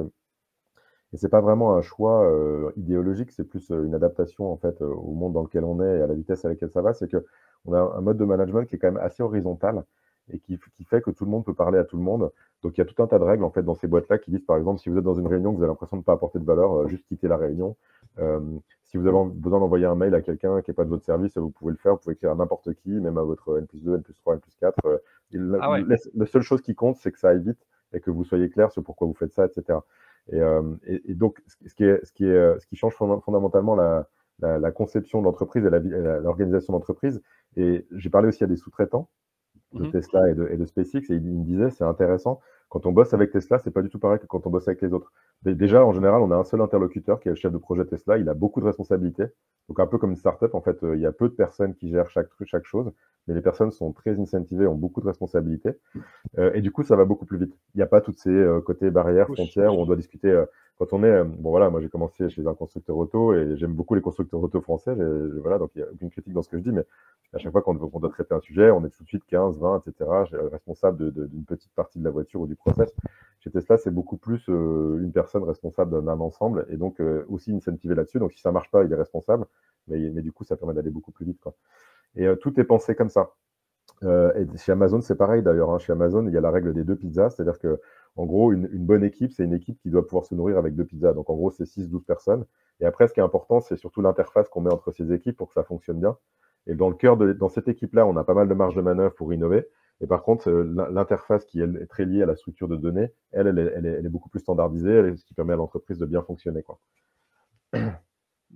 et c'est pas vraiment un choix idéologique, c'est plus une adaptation en fait au monde dans lequel on est et à la vitesse à laquelle ça va. C'est que on a un mode de management qui est quand même assez horizontal et qui fait que tout le monde peut parler à tout le monde. Donc il y a tout un tas de règles en fait dans ces boîtes-là qui disent par exemple si vous êtes dans une réunion que vous avez l'impression de ne pas apporter de valeur, juste quitter la réunion. Euh, Si vous avez besoin d'envoyer un mail à quelqu'un qui n'est pas de votre service, vous pouvez le faire. Vous pouvez écrire à n'importe qui, même à votre N+2, N+3, N+4. Ah ouais. La seule chose qui compte, c'est que ça aille vite et que vous soyez clair sur pourquoi vous faites ça, etc. Et donc, ce qui change fondamentalement la conception de l'entreprise et l'organisation d'entreprise. Et j'ai parlé aussi à des sous-traitants de Mmh. Tesla et de SpaceX, et il me disait, c'est intéressant, quand on bosse avec Tesla, c'est pas du tout pareil que quand on bosse avec les autres. Déjà, en général, on a un seul interlocuteur qui est le chef de projet Tesla, il a beaucoup de responsabilités. Donc un peu comme une startup, en fait, il y a peu de personnes qui gèrent chaque chose, mais les personnes sont très incentivées, ont beaucoup de responsabilités. Et du coup, ça va beaucoup plus vite. Il n'y a pas toutes ces côtés barrières, Tous. frontières où on doit discuter. Quand on est, bon voilà, moi j'ai commencé chez un constructeur auto et j'aime beaucoup les constructeurs auto français. Voilà, donc il n'y a aucune critique dans ce que je dis, mais à chaque fois qu'on doit traiter un sujet, on est tout de suite 15, 20, etc. Responsable d'une petite partie de la voiture ou du process. Chez Tesla, c'est beaucoup plus une personne responsable d'un ensemble et donc aussi incentivé là-dessus. Donc si ça marche pas, il est responsable, mais du coup, ça permet d'aller beaucoup plus vite, quoi. Et tout est pensé comme ça. Et chez Amazon, c'est pareil d'ailleurs, hein. Chez Amazon, il y a la règle des 2 pizzas, c'est-à-dire que, en gros, une bonne équipe, c'est une équipe qui doit pouvoir se nourrir avec 2 pizzas. Donc en gros, c'est 6-12 personnes. Et après, ce qui est important, c'est surtout l'interface qu'on met entre ces équipes pour que ça fonctionne bien. Et dans cette équipe-là, on a pas mal de marge de manœuvre pour innover. Et par contre, l'interface qui est très liée à la structure de données, elle est beaucoup plus standardisée, ce qui permet à l'entreprise de bien fonctionner, quoi.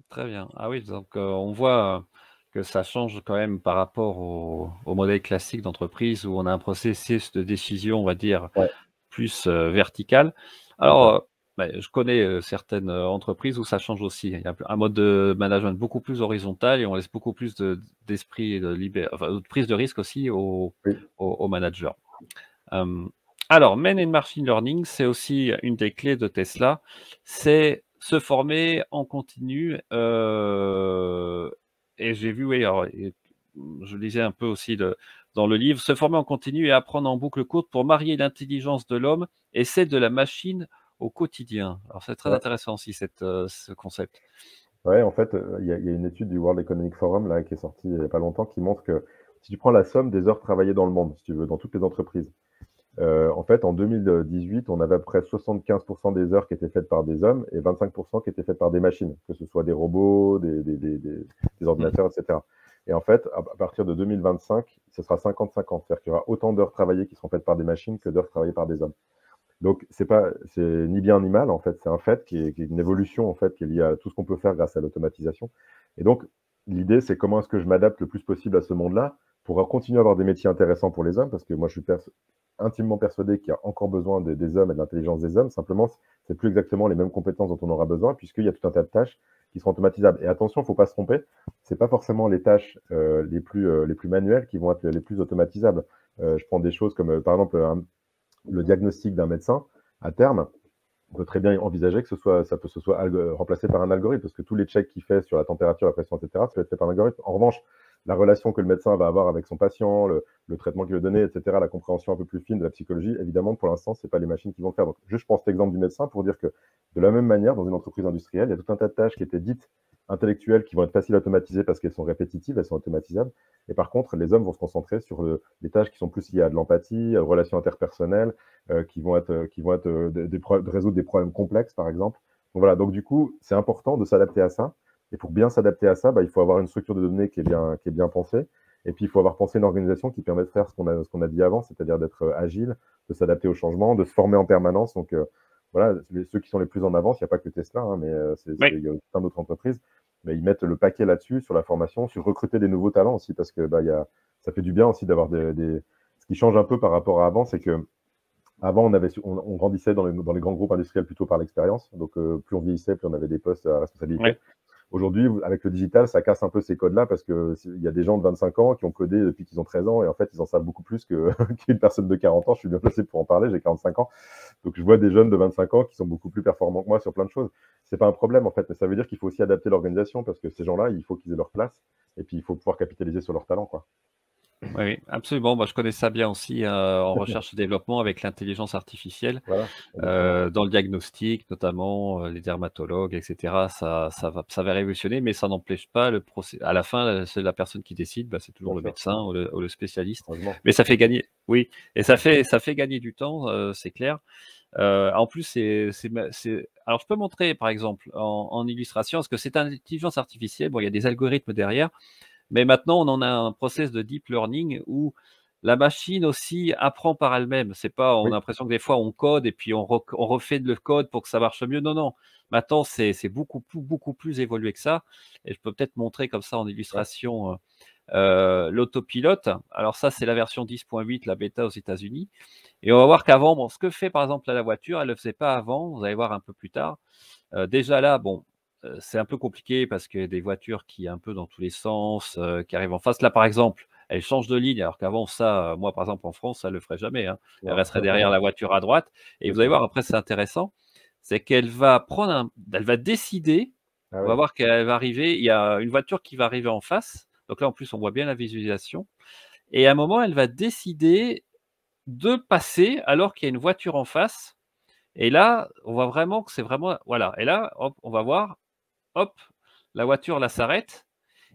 Très bien. Ah oui, donc on voit, que ça change quand même par rapport au modèle classique d'entreprise où on a un processus de décision, on va dire, Ouais, plus, vertical. c'est Alors, ça. je connais, certaines, entreprises où ça change aussi. Il y a un mode de management beaucoup plus horizontal et on laisse beaucoup plus d'esprit et enfin, de prise de risque aussi Oui. aux managers. Hem, alors, Men in Machine Learning, c'est aussi une des clés de Tesla, c'est se former en continu, et j'ai vu, oui, alors je lisais un peu aussi dans le livre, se former en continu et apprendre en boucle courte pour marier l'intelligence de l'homme et celle de la machine au quotidien. Alors c'est très Ouais. intéressant aussi ce concept. Ouais, en fait, il y a une étude du World Economic Forum là, qui est sortie il n'y a pas longtemps qui montre que si tu prends la somme des heures travaillées dans le monde, si tu veux, dans toutes les entreprises, en fait, en 2018, on avait à peu près 75% des heures qui étaient faites par des hommes et 25% qui étaient faites par des machines, que ce soit des robots, des Mmh. ordinateurs, etc. Et en fait, à partir de 2025, ce sera 50-50. C'est-à-dire qu'il y aura autant d'heures travaillées qui seront faites par des machines que d'heures travaillées par des hommes. Donc, c'est ni bien ni mal, en fait. C'est un fait qui est une évolution, en fait, qui est liée à tout ce qu'on peut faire grâce à l'automatisation. Et donc, l'idée, c'est comment est-ce que je m'adapte le plus possible à ce monde-là pour continuer à avoir des métiers intéressants pour les hommes, parce que moi, je suis intimement persuadé qu'il y a encore besoin des hommes et de l'intelligence des hommes. Simplement, c'est plus exactement les mêmes compétences dont on aura besoin, puisqu'il y a tout un tas de tâches qui seront automatisables. Et attention, il ne faut pas se tromper, c'est pas forcément les tâches les plus manuelles qui vont être les plus automatisables. Je prends des choses comme, par exemple, le diagnostic d'un médecin, à terme, on peut très bien envisager que ça peut se soit remplacé par un algorithme, parce que tous les checks qu'il fait sur la température, la pression, etc., ça peut être fait par un algorithme. En revanche, la relation que le médecin va avoir avec son patient, le traitement qu'il va donner, etc., la compréhension un peu plus fine de la psychologie, évidemment, pour l'instant, c'est pas les machines qui vont le faire. Donc, juste, je prends cet exemple du médecin pour dire que, de la même manière, dans une entreprise industrielle, il y a tout un tas de tâches qui étaient dites intellectuelles qui vont être faciles à automatiser parce qu'elles sont répétitives, elles sont automatisables. Et par contre, les hommes vont se concentrer sur les tâches qui sont plus liées à de l'empathie, aux relations interpersonnelles, de résoudre des problèmes complexes, par exemple. Donc voilà, donc du coup, c'est important de s'adapter à ça. Et pour bien s'adapter à ça, bah, il faut avoir une structure de données qui est bien pensée. Et puis, il faut avoir pensé une organisation qui permet de faire ce qu'on a dit avant, c'est-à-dire d'être agile, de s'adapter aux changements, de se former en permanence. Donc, voilà, ceux qui sont les plus en avance, il n'y a pas que Tesla, hein, mais Oui, il y a aussi plein d'autres entreprises. Mais ils mettent le paquet là-dessus, sur la formation, sur recruter des nouveaux talents aussi, parce que ça fait du bien aussi d'avoir Ce qui change un peu par rapport à avant, c'est que avant, on grandissait dans les grands groupes industriels plutôt par l'expérience. Donc, plus on vieillissait, plus on avait des postes à responsabilité. oui. Aujourd'hui, avec le digital, ça casse un peu ces codes-là parce qu'il y a des gens de 25 ans qui ont codé depuis qu'ils ont 13 ans et en fait, ils en savent beaucoup plus qu'une personne de 40 ans. Je suis bien placé pour en parler, j'ai 45 ans. Donc, je vois des jeunes de 25 ans qui sont beaucoup plus performants que moi sur plein de choses. C'est pas un problème en fait, mais ça veut dire qu'il faut aussi adapter l'organisation parce que ces gens-là, il faut qu'ils aient leur place et puis il faut pouvoir capitaliser sur leur talent, quoi. Oui, oui, absolument. Moi, je connais ça bien aussi, en recherche et développement avec l'intelligence artificielle, Voilà, exactement. dans le diagnostic notamment, les dermatologues et cetera. Ça va révolutionner, mais ça n'empêche pas le procé à la fin, c'est la personne qui décide, bah, c'est toujours Bien le sûr, médecin ou le spécialiste. heureusement. Mais ça fait gagner oui et ça fait gagner du temps, c'est clair. En plus, c'est alors je peux montrer par exemple en illustration, parce que cette intelligence artificielle, bon, il y a des algorithmes derrière, mais maintenant, on en a un process de deep learning où la machine aussi apprend par elle-même. C'est pas on a Oui, l'impression que des fois on code et puis on refait le code pour que ça marche mieux. Non, non. Maintenant, c'est beaucoup plus évolué que ça et je peux peut-être montrer comme ça en ouais, illustration, l'autopilote. Alors ça, c'est la version 10.8, la bêta aux États-Unis et on va voir qu'avant, bon, ce que fait par exemple là la voiture, elle le faisait pas avant. Vous allez voir un peu plus tard. Déjà là, bon, c'est un peu compliqué parce qu'il y a des voitures qui un peu dans tous les sens, qui arrivent en face. Là, par exemple, elle change de ligne alors qu'avant ça, moi, par exemple, en France, ça le ferait jamais, hein. Elle non, resterait derrière la voiture à droite et vous allez exactement. voir après, c'est intéressant, c'est qu'elle va prendre elle va décider, Ah on va ouais, voir qu'elle va arriver, il y a une voiture qui va arriver en face, donc là, en plus, on voit bien la visualisation et à un moment, elle va décider de passer alors qu'il y a une voiture en face et là, on voit vraiment que c'est vraiment voilà et là, hop, on va voir, hop, la voiture là s'arrête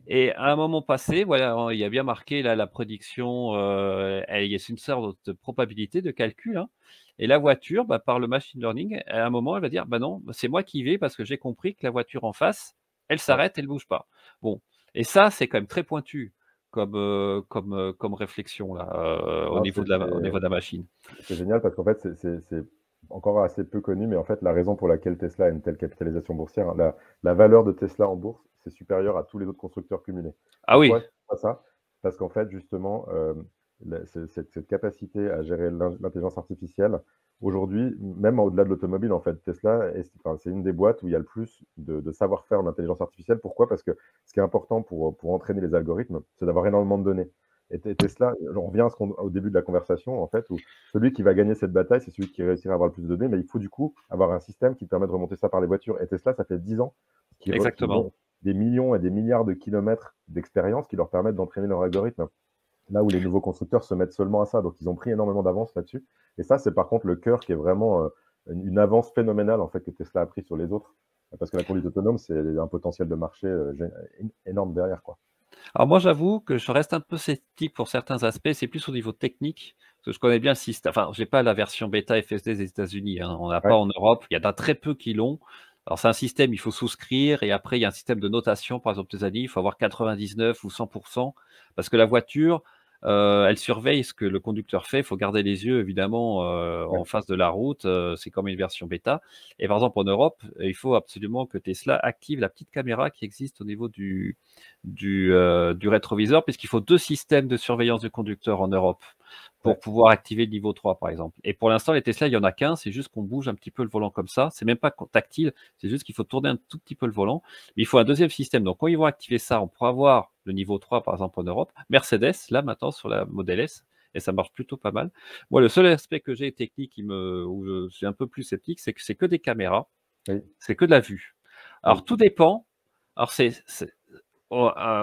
et à un moment passé, voilà, il y a bien marqué là la prédiction, il y a une sorte de probabilité de calcul, hein et la voiture, bah, par le machine learning, à un moment, elle va dire: «Bah non, c'est moi qui y vais parce que j'ai compris que la voiture en face, elle ouais. s'arrête, elle bouge pas». Bon et ça, c'est quand même très pointu comme réflexion là, Non, au niveau de la machine. c'est génial parce qu'en fait, c'est encore assez peu connu, mais en fait, la raison pour laquelle Tesla a une telle capitalisation boursière, hein, la valeur de Tesla en bourse, c'est supérieur à tous les autres constructeurs cumulés. Ah Pourquoi oui, je dis pas ça? Parce qu'en fait, justement, cette capacité à gérer l'intelligence artificielle, aujourd'hui, même au-delà de l'automobile, en fait, Tesla, enfin, c'est une des boîtes où il y a le plus de savoir-faire en intelligence artificielle. Pourquoi? Parce que ce qui est important pour entraîner les algorithmes, c'est d'avoir énormément de données. Et Tesla, on revient au début de la conversation, en fait, où celui qui va gagner cette bataille, c'est celui qui réussira à avoir le plus de données, mais il faut du coup avoir un système qui permet de remonter ça par les voitures. Et Tesla, ça fait 10 ans qu'ils exactement. ont des millions et des milliards de kilomètres d'expérience qui leur permettent d'entraîner leur algorithme. Là où les nouveaux constructeurs se mettent seulement à ça. Donc, ils ont pris énormément d'avance là-dessus. Et ça, c'est par contre le cœur qui est vraiment une avance phénoménale en fait, que Tesla a pris sur les autres. Parce que la conduite autonome, c'est un potentiel de marché énorme derrière, quoi. Alors moi, j'avoue que je reste un peu sceptique pour certains aspects, c'est plus au niveau technique, parce que je connais bien le système enfin, j'ai pas la version bêta FSD des États-Unis, hein, on n'a pas Ouais, en Europe, il y en a très peu qui l'ont. Alors c'est un système, il faut souscrire et après il y a un système de notation, par exemple, aux États-Unis, il faut avoir 99 ou 100 parce que la voiture, elle surveille ce que le conducteur fait, il faut garder les yeux évidemment, ouais, en face de la route, c'est comme une version bêta et par exemple en Europe, il faut absolument que Tesla active la petite caméra qui existe au niveau du rétroviseur, puisqu'il faut 2 systèmes de surveillance du conducteur en Europe ouais. pour pouvoir activer le niveau 3, par exemple. Et pour l'instant, les Tesla, il y en a qu'un, c'est juste qu'on bouge un petit peu le volant comme ça. C'est même pas tactile, c'est juste qu'il faut tourner un tout petit peu le volant. Mais il faut un deuxième système. Donc, quand ils vont activer ça, on pourra avoir le niveau 3, par exemple, en Europe. Mercedes, là, maintenant, sur la Model S, et ça marche plutôt pas mal. Moi, le seul aspect que j'ai technique où je suis un peu plus sceptique, c'est que c'est que des caméras, Oui, c'est que de la vue. Alors, oui, tout dépend. Alors, je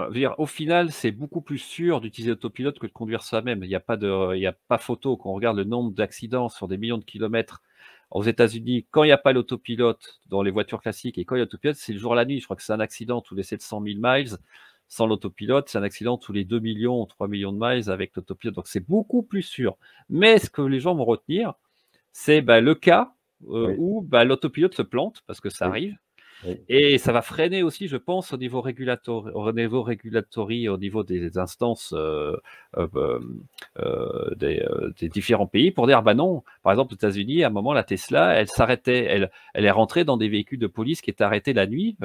veux dire, au final, c'est beaucoup plus sûr d'utiliser l'autopilote que de conduire soi-même. Il y a pas photo. Quand on regarde le nombre d'accidents sur des millions de kilomètres aux États-Unis, quand il y a pas l'autopilote dans les voitures classiques et quand il y a l'autopilote, c'est le jour et la nuit. Je crois que c'est un accident tous les 700 000 miles. Sans l'autopilote, c'est un accident tous les 2 millions ou 3 millions de miles avec l'autopilote. Donc, c'est beaucoup plus sûr. Mais ce que les gens vont retenir, c'est bah, le cas oui, où bah, l'autopilote se plante, parce que ça oui, arrive, Oui. Et ça va freiner aussi, je pense, au niveau des instances des différents pays pour dire, bah non, par exemple aux États-Unis, à un moment, la Tesla, elle s'arrêtait, elle est rentrée dans des véhicules de police qui étaient arrêtés la nuit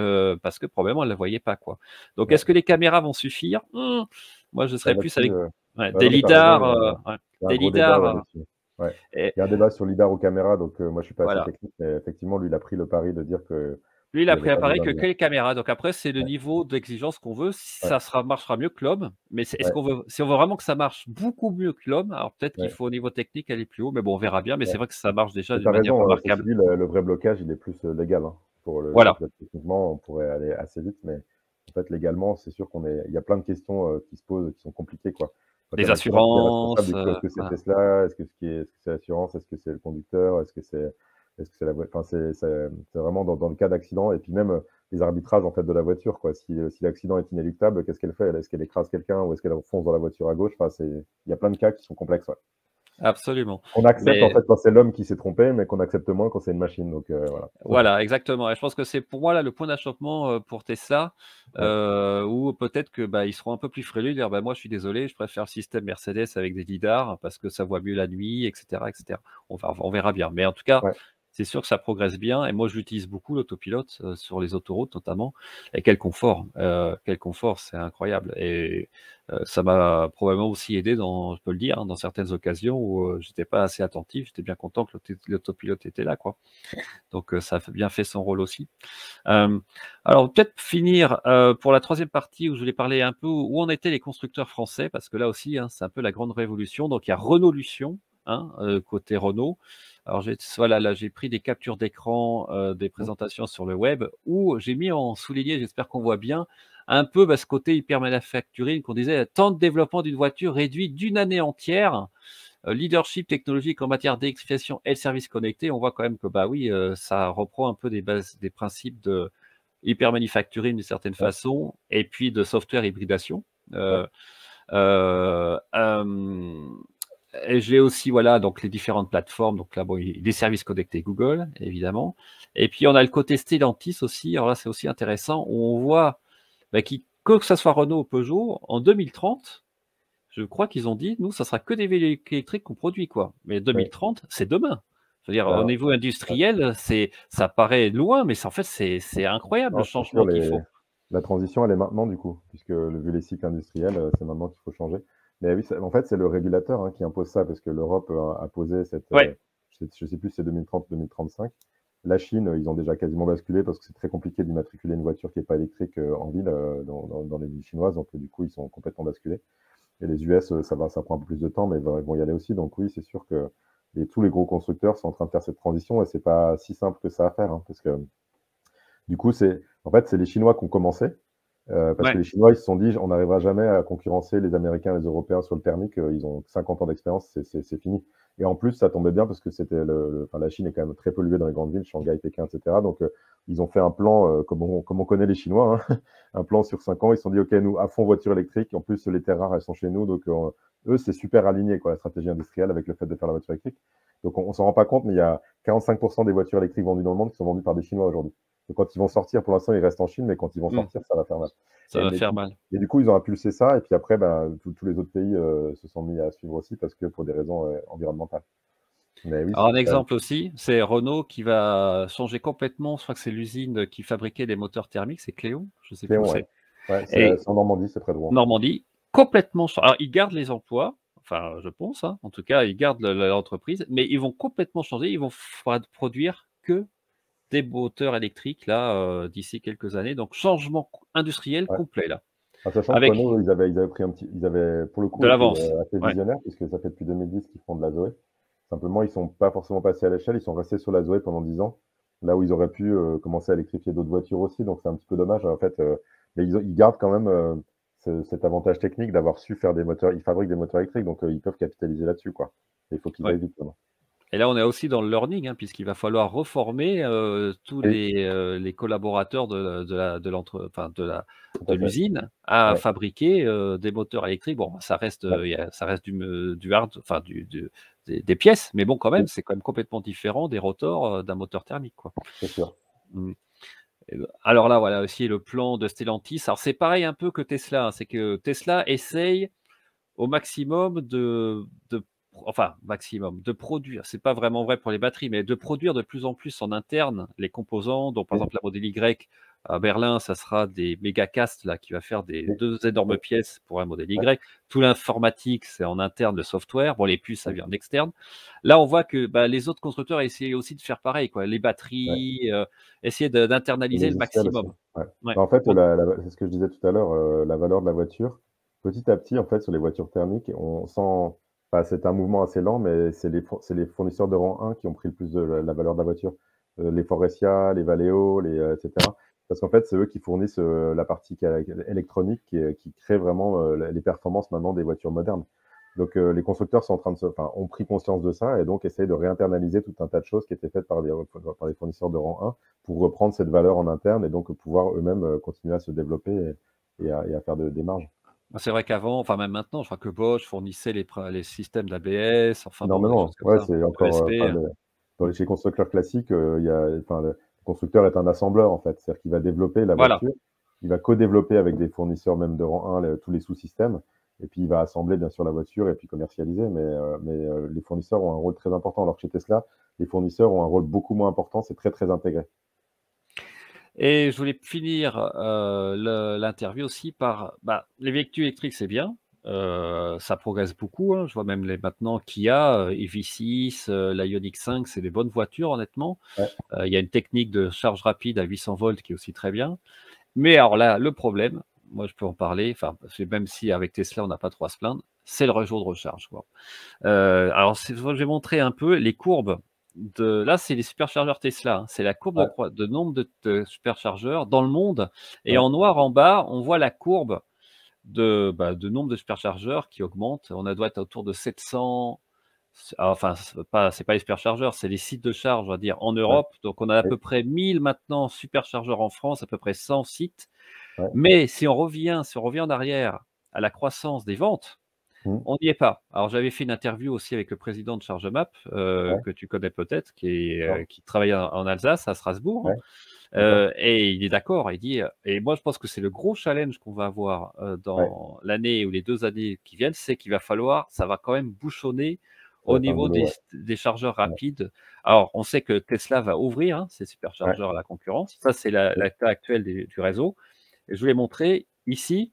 parce que probablement elle ne la voyait pas, quoi. Donc, est-ce Ouais. que les caméras vont suffire? Moi, je Bah, serais plus là-dessus, avec ouais, ouais, des non, mais tu as raison, lidars, ouais, il y a un des gros débat lidars, ouais, là-dessus. Ouais. et Il y a un débat sur lidar ou caméra, donc moi je suis pas assez voilà. technique, mais effectivement, lui, il a pris le pari de dire que Lui, il qu'il a n'y avait pris un pas pari besoin que de. les caméras. Donc après, c'est le Ouais, niveau d'exigence qu'on veut. ouais, Ça marchera mieux que l'homme. Mais est-ce ouais, qu'on veut, si on veut vraiment que ça marche beaucoup mieux que l'homme, alors peut-être qu'il ouais, faut au niveau technique aller plus haut. Mais bon, on verra bien. Mais ouais. c'est vrai que ça marche déjà Mais d'une tu as manière raison, ceci remarquable. dit, le vrai blocage, il est plus légal, hein. Pour le Voilà. pilote, techniquement, on pourrait aller assez vite, mais en fait, légalement, c'est sûr il y a plein de questions qui se posent, qui sont compliquées, quoi. Quand il y a Les un accident, qui est responsable assurances, du coup? Est-ce que c'est voilà. Tesla? Est-ce que c'est l'assurance? Est-ce que c'est le conducteur? Est-ce que c'est la voiture? Enfin, c'est vraiment dans le cas d'accident, et puis même les arbitrages en fait de la voiture, quoi. Si l'accident est inéluctable, qu'est-ce qu'elle fait? Est-ce qu'elle écrase quelqu'un ou est-ce qu'elle fonce dans la voiture à gauche? Enfin, il y a plein de cas qui sont complexes, ouais. Absolument. On accepte en Mais fait quand c'est l'homme qui s'est trompé, mais qu'on accepte moins quand c'est une machine, donc voilà. voilà, exactement. Et je pense que c'est pour moi là le point d'achoppement pour Tesla, Ouais, où peut-être que bah, ils seront un peu plus frileux, dire bah moi je suis désolé, je préfère le système Mercedes avec des lidars parce que ça voit mieux la nuit, etc., etc. On verra bien. Mais en tout cas, ouais, c'est sûr que ça progresse bien. Et moi, je l'utilise beaucoup l'autopilote sur les autoroutes notamment. Et quel confort, c'est incroyable. Et ça m'a probablement aussi aidé dans, je peux le dire, hein, dans certaines occasions où j'étais pas assez attentif. J'étais bien content que l'autopilote était là, quoi. Donc ça a bien fait son rôle aussi. Euh, alors peut-être finir pour la troisième partie où je voulais parler un peu où en étaient les constructeurs français, parce que là aussi, hein, c'est un peu la grande révolution. Donc il y a Renaulution, hein, côté Renault. Alors voilà, là j'ai pris des captures d'écran des mmh, présentations sur le web où j'ai mis en souligné, j'espère qu'on voit bien, un peu ce côté hyper manufacturing qu'on disait, temps de développement d'une voiture réduit d'une année entière. Leadership technologique en matière d'électrification et de services connectés, on voit quand même que bah oui, ça reprend un peu des bases, des principes de hyper manufacturing d'une certaine ouais, façon, et puis de software hybridation. ouais, Euh, euh, et j'ai aussi voilà donc les différentes plateformes. Donc là, bon, des services connectés Google évidemment, et puis on a le côté Stellantis aussi. Alors là, c'est aussi intéressant où on voit bah, que ça soit Renault ou Peugeot en 2030. Je crois qu'ils ont dit: «Nous, ça sera que des véhicules électriques qu'on produit, quoi». Mais ouais. 2030, c'est demain. Je veux dire, au Bah, niveau ouais. industriel, ça paraît loin, mais en fait, c'est incroyable le Non, c'est sûr, changement qu'ils font. la transition, elle est maintenant du coup, puisque vu les cycles industriels, c'est maintenant qu'il faut changer. Mais oui, en fait, c'est le régulateur, hein, qui impose ça, parce que l'Europe a posé Ouais, je sais plus si c'est 2030-2035. La Chine, ils ont déjà quasiment basculé parce que c'est très compliqué d'immatriculer une voiture qui n'est pas électrique en ville, dans les villes chinoises. Donc, du coup, ils sont complètement basculés. Et les US, ça prend un peu plus de temps, mais ils vont y aller aussi. Donc, oui, c'est sûr que tous les gros constructeurs sont en train de faire cette transition et c'est pas si simple que ça à faire, hein, parce que du coup, en fait, c'est les Chinois qui ont commencé, parce que ouais, les Chinois, ils se sont dit, on n'arrivera jamais à concurrencer les Américains et les Européens sur le thermique. Ils ont 50 ans d'expérience, c'est fini. Et en plus, ça tombait bien parce que enfin, la Chine est quand même très polluée dans les grandes villes, Shanghai, Pékin, etc. Donc, ils ont fait un plan, comme on connaît les Chinois, hein, un plan sur 5 ans. Ils se sont dit, OK, nous, à fond voiture électrique. En plus, les terres rares, elles sont chez nous. Donc, eux, c'est super aligné, quoi, la stratégie industrielle avec le fait de faire la voiture électrique. Donc, on s'en rend pas compte, mais il y a 45% des voitures électriques vendues dans le monde qui sont vendues par des Chinois aujourd'hui. Donc, quand ils vont sortir, pour l'instant, ils restent en Chine, mais quand ils vont mmh, sortir, ça va faire mal. ça va faire mal. Et du coup, ils ont impulsé ça. Et puis après, ben, tous les autres pays se sont mis à suivre aussi parce que pour des raisons environnementales. Mais oui, Alors un exemple aussi, c'est Renault qui va changer complètement, je crois que c'est l'usine qui fabriquait des moteurs thermiques, c'est Cléon, je ne sais plus où Cléon, ouais. c'est. Ouais, Et c'est en Normandie, c'est près de Rouen. Normandie, complètement alors ils gardent les emplois, enfin je pense, hein, en tout cas ils gardent l'entreprise, mais ils vont complètement changer, ils vont produire que des moteurs électriques là, d'ici quelques années, donc changement industriel Ouais. complet là, En sachant que avec Renault, ils avaient pris ils avaient pour le de coup été l'avance. assez Ouais, visionnaires puisque ça fait depuis 2010 qu'ils font de la Zoé. Simplement, ils sont pas forcément passés à l'échelle, ils sont restés sur la Zoé pendant 10 ans, là où ils auraient pu commencer à électrifier d'autres voitures aussi. Donc c'est un petit peu dommage en fait. Mais ils gardent quand même cet avantage technique d'avoir su faire des moteurs. Ils fabriquent des moteurs électriques, donc ils peuvent capitaliser là-dessus, quoi. Et il faut qu'ils ouais. aillent vite maintenant. Et là, on est aussi dans le learning, hein, puisqu'il va falloir reformer tous Oui, les collaborateurs enfin, tout de à fait. l'usine à Ouais, fabriquer des moteurs électriques. Bon, ça reste, ouais, ça reste du hard, enfin des pièces, mais bon, quand même, oui, c'est quand même complètement différent des rotors d'un moteur thermique, quoi. c'est sûr. Mm. Alors là, voilà aussi le plan de Stellantis. Alors c'est pareil un peu que Tesla, hein, c'est que Tesla essaye au maximum enfin maximum, de produire, c'est pas vraiment vrai pour les batteries, mais de produire de plus en plus en interne les composants. Donc par Oui, exemple la modèle Y à Berlin, ça sera des Megacast là qui va faire des oui, 2 énormes oui, pièces pour un modèle ouais, Y. Tout l'informatique, c'est en interne, le software. Bon, les puces, ça oui, vient en externe. Là, on voit que, bah, les autres constructeurs essaient aussi de faire pareil, quoi. Les ouais. batteries, essayer Le d'internaliser le logiciel aussi. maximum. Ouais. Ouais. Bah, en fait, Donc c'est ce que je disais tout à l'heure, la valeur de la voiture, petit à petit, en fait, sur les voitures thermiques, on sent, enfin, c'est un mouvement assez lent, mais c'est les fournisseurs de rang 1 qui ont pris le plus de la valeur de la voiture. Les Faurecia, les Valeo, et cetera. Parce qu'en fait, c'est eux qui fournissent, la partie électronique qui crée vraiment, les performances maintenant des voitures modernes. Donc, les constructeurs sont en train de ont pris conscience de ça et donc essayent de réinternaliser tout un tas de choses qui étaient faites par les fournisseurs de rang 1 pour reprendre cette valeur en interne et donc pouvoir eux-mêmes continuer à se développer et à faire des marges. bah, c'est vrai qu'avant, enfin même maintenant, je crois que Bosch fournissait les systèmes d'ABS, enfin bon, des choses Énormément, comme ouais, ça. c'est encore, ESP. dans chez les constructeurs classiques, il y a, enfin, le constructeur est un assembleur en fait, c'est-à-dire qu'il va développer la Voilà. voiture, il va co-développer avec des fournisseurs même de rang 1 tous les sous-systèmes, et puis il va assembler bien sûr la voiture et puis commercialiser, mais les fournisseurs ont un rôle très important, alors que chez Tesla, les fournisseurs ont un rôle beaucoup moins important, c'est très très intégré. Et je voulais finir, l'interview aussi par, bah, les véhicules électriques, c'est bien, ça progresse beaucoup, hein. Je vois même les maintenant Kia, EV6, la Ioniq 5, c'est des bonnes voitures honnêtement. Ouais, Il y a une technique de charge rapide à 800 volts qui est aussi très bien. Mais alors là, le problème, moi je peux en parler, enfin, parce que même si avec Tesla on n'a pas trop à se plaindre, c'est le réseau de recharge, quoi. Alors je vais montrer un peu les courbes là, c'est les superchargeurs Tesla, hein. C'est la courbe ouais, de nombre de superchargeurs dans le monde et ouais, en noir en bas, on voit la courbe de nombre de superchargeurs qui augmente. On doit être autour de 700, enfin, c'est pas les superchargeurs, c'est les sites de charge, on va dire, en ouais, Europe. Donc on a à oui, peu près 1000 maintenant superchargeurs en France, à peu près 100 sites. ouais. Mais si on revient en arrière à la croissance des ventes, Mmh, on n'y est pas. Alors j'avais fait une interview aussi avec le président de ChargeMap, ouais, que tu connais peut-être, non, qui travaille en Alsace, à Strasbourg, hein. ouais, d'accord, Et il est d'accord, il dit, et moi je pense que c'est le gros challenge qu'on va avoir, ouais, dans l'année ou les 2 années qui viennent, c'est qu'il va falloir ça va quand même bouchonner ça va au être un niveau boulot, ouais, des chargeurs ouais, rapides. Alors on sait que Tesla va ouvrir, hein, ses ouais, superchargeurs à la concurrence. Ça, c'est oui, l'état actuel du réseau et je voulais montrer ici,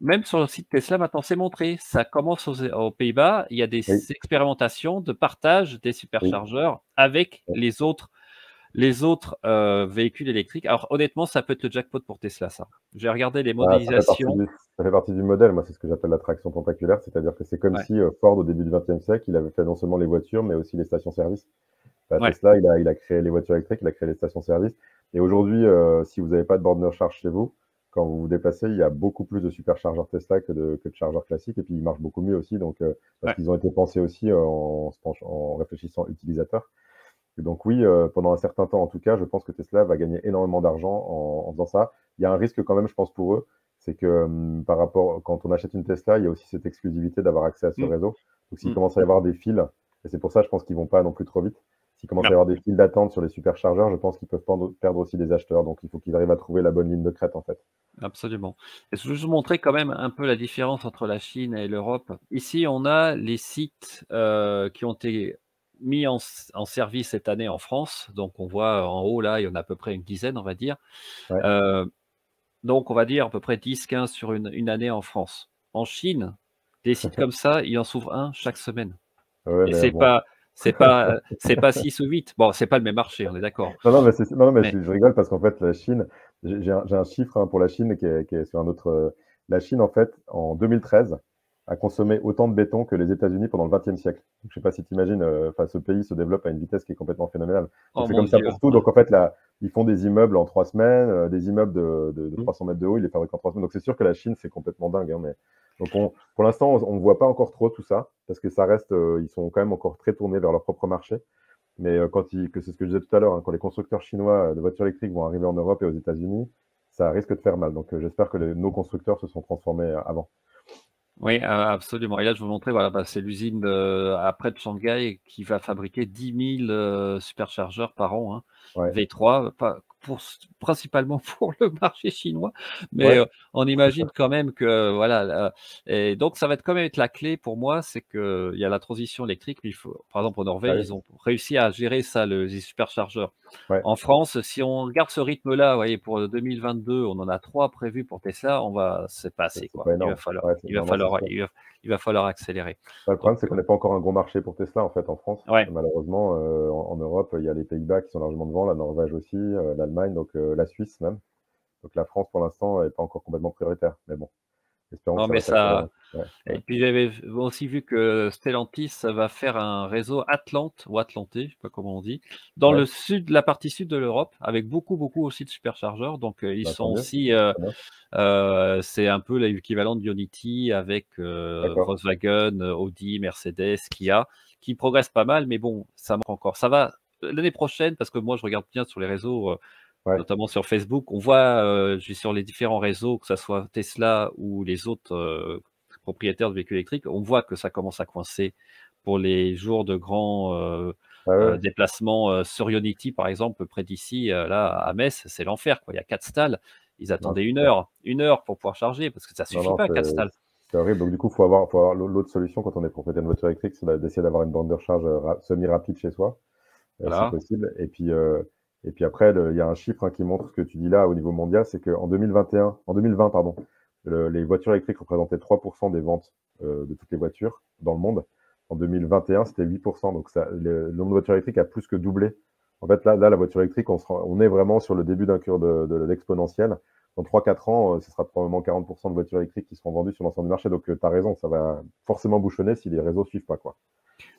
même sur le site Tesla maintenant, c'est montré. Ça commence aux Pays-Bas. Il y a des oui, expérimentations de partage des oui. superchargeurs avec Ouais. les autres, véhicules électriques. Alors honnêtement, ça peut être le jackpot pour Tesla ça. J'ai regardé les Bah, modélisations. ça fait partie du modèle. Moi, c'est ce que j'appelle l'attraction tentaculaire, c'est-à-dire que c'est comme Ouais, si, Ford, au début du XXe siècle, il avait fait non seulement les voitures, mais aussi les stations-service. Bah, ouais, Tesla, il a créé les voitures électriques, il a créé les stations-service et aujourd'hui, si vous n'avez pas de borne de recharge chez vous, quand vous vous déplacez, il y a beaucoup plus de superchargeurs Tesla que de chargeurs classiques et puis ils marchent beaucoup mieux aussi parce ouais. qu'ils ont été pensés aussi, en réfléchissant utilisateur. Et donc oui, pendant un certain temps en tout cas, je pense que Tesla va gagner énormément d'argent en faisant ça. Il y a un risque quand même, je pense pour eux, c'est que, par rapport quand on achète une Tesla, il y a aussi cette exclusivité d'avoir accès à ce Mmh, réseau. Donc s'il mmh. commence à y avoir des fils, et c'est pour ça je pense qu'ils vont pas non plus trop vite. S'il commence à y Non, avoir des files d'attente sur les superchargeurs, je pense qu'ils peuvent perdre aussi des acheteurs. Donc il faut qu'ils arrivent à trouver la bonne ligne de crête en fait. absolument. Et je veux juste montrer quand même un peu la différence entre la Chine et l'Europe. Ici, on a les sites, qui ont été mis en service cette année en France. Donc on voit en haut là, il y en a à peu près une dizaine, on va dire. Ouais. Heu Donc on va dire à peu près 10-15 sur une année en France. En Chine, des sites comme ça, il en s'ouvre un chaque semaine Ouais, et mais bon. c'est pas 6 ou 8. Bon, c'est pas le même marché, on est d'accord. Non, non, mais non, non, mais Mais je rigole parce qu'en fait, la Chine, j'ai un chiffre hein, pour la Chine qui est sur un autre. La Chine, en fait, en 2013, a consommé autant de béton que les États-Unis pendant le XXe siècle. Donc, je sais pas si tu imagines, enfin, ce pays se développe à une vitesse qui est complètement phénoménale. Donc, oh c'est mon comme ça Dieu, pour tout. ouais. Donc, en fait, là, ils font des immeubles en 3 semaines, des immeubles de Mmh. 300 mètres de haut, ils les fabriquent en 3 semaines. Donc, c'est sûr que la Chine, c'est complètement dingue. Hein, mais... Donc, pour l'instant, on ne voit pas encore trop tout ça parce que ça reste, ils sont quand même encore très tournés vers leur propre marché. Mais c'est ce que je disais tout à l'heure, hein, quand les constructeurs chinois de voitures électriques vont arriver en Europe et aux États-Unis, ça risque de faire mal. Donc j'espère que nos constructeurs se sont transformés avant. Oui, absolument et là, je vous montrer, voilà, bah, c'est l'usine, près de Shanghai qui va fabriquer 10 000 superchargeurs par an, hein. Ouais, V3, pas principalement pour le marché chinois, mais Ouais, on imagine quand même que voilà, et donc ça va être quand même être la clé pour moi, c'est qu'il y a la transition électrique, mais il faut par exemple en ah Norvège, oui, ils ont réussi à gérer ça, les superchargeurs. ouais, En France, si on garde ce rythme-là, vous voyez, pour 2022, on en a 3 prévus pour Tesla, c'est pas assez, c'est quoi. pas énorme. Ouais, non, non, c'est sûr. Il va falloir accélérer. Bah, le Donc problème, c'est qu'on n'est pas encore un gros marché pour Tesla, en fait, en France. ouais. Malheureusement, en Europe, il y a les Pays-Bas qui sont largement devant, la Norvège aussi, l'Allemagne, donc la Suisse même. Donc la France, pour l'instant, est pas encore complètement prioritaire. Mais bon, espérons que Non, ça mais va s'accélérer. ça Ouais, ouais, et puis j'avais aussi vu que Stellantis va faire un réseau Atlante ou Atlanté, je sais pas comment on dit, dans le ouais, sud, la partie sud de l'Europe, avec beaucoup, beaucoup aussi de superchargeurs. Donc, ils bah, tant sont mieux, aussi, très bien. c'est un peu l'équivalent de Ionity avec, D'accord. Volkswagen, Audi, Mercedes, Kia, qui progressent pas mal, mais bon, ça manque encore. Ça va l'année prochaine, parce que moi je regarde bien sur les réseaux, Ouais, notamment sur Facebook, on voit, je vais sur les différents réseaux, que ça soit Tesla ou les autres, propriétaires de véhicules électriques, on voit que ça commence à coincer pour les jours de grands, ouais, ouais, déplacements, sur Ionity par exemple, près d'ici, là à Metz, c'est l'enfer quoi. Il y a 4 stalls, ils non, attendaient c'est 1 clair. heure, 1 heure pour pouvoir charger parce que ça Non, suffit non, pas 4 stalls. c'est horrible. Donc du coup, faut avoir l'autre solution quand on est propriétaire d'une voiture électrique, c'est d'essayer d'avoir une borne de recharge, semi-rapide chez soi, si Voilà, possible. Et puis après, il y a un chiffre, hein, qui montre ce que tu dis là au niveau mondial, c'est qu'en 2021, en 2020, pardon, les voitures électriques représentaient 3% des ventes, de toutes les voitures dans le monde. En 2021, c'était 8%. Donc le nombre de voitures électriques a plus que doublé. En fait, là, la voiture électrique, on est vraiment sur le début d'un cours de l'exponentielle. Dans 3-4 ans, ce sera probablement 40% de voitures électriques qui seront vendues sur l'ensemble du marché. Donc, tu as raison, ça va forcément bouchonner si les réseaux suivent pas, quoi.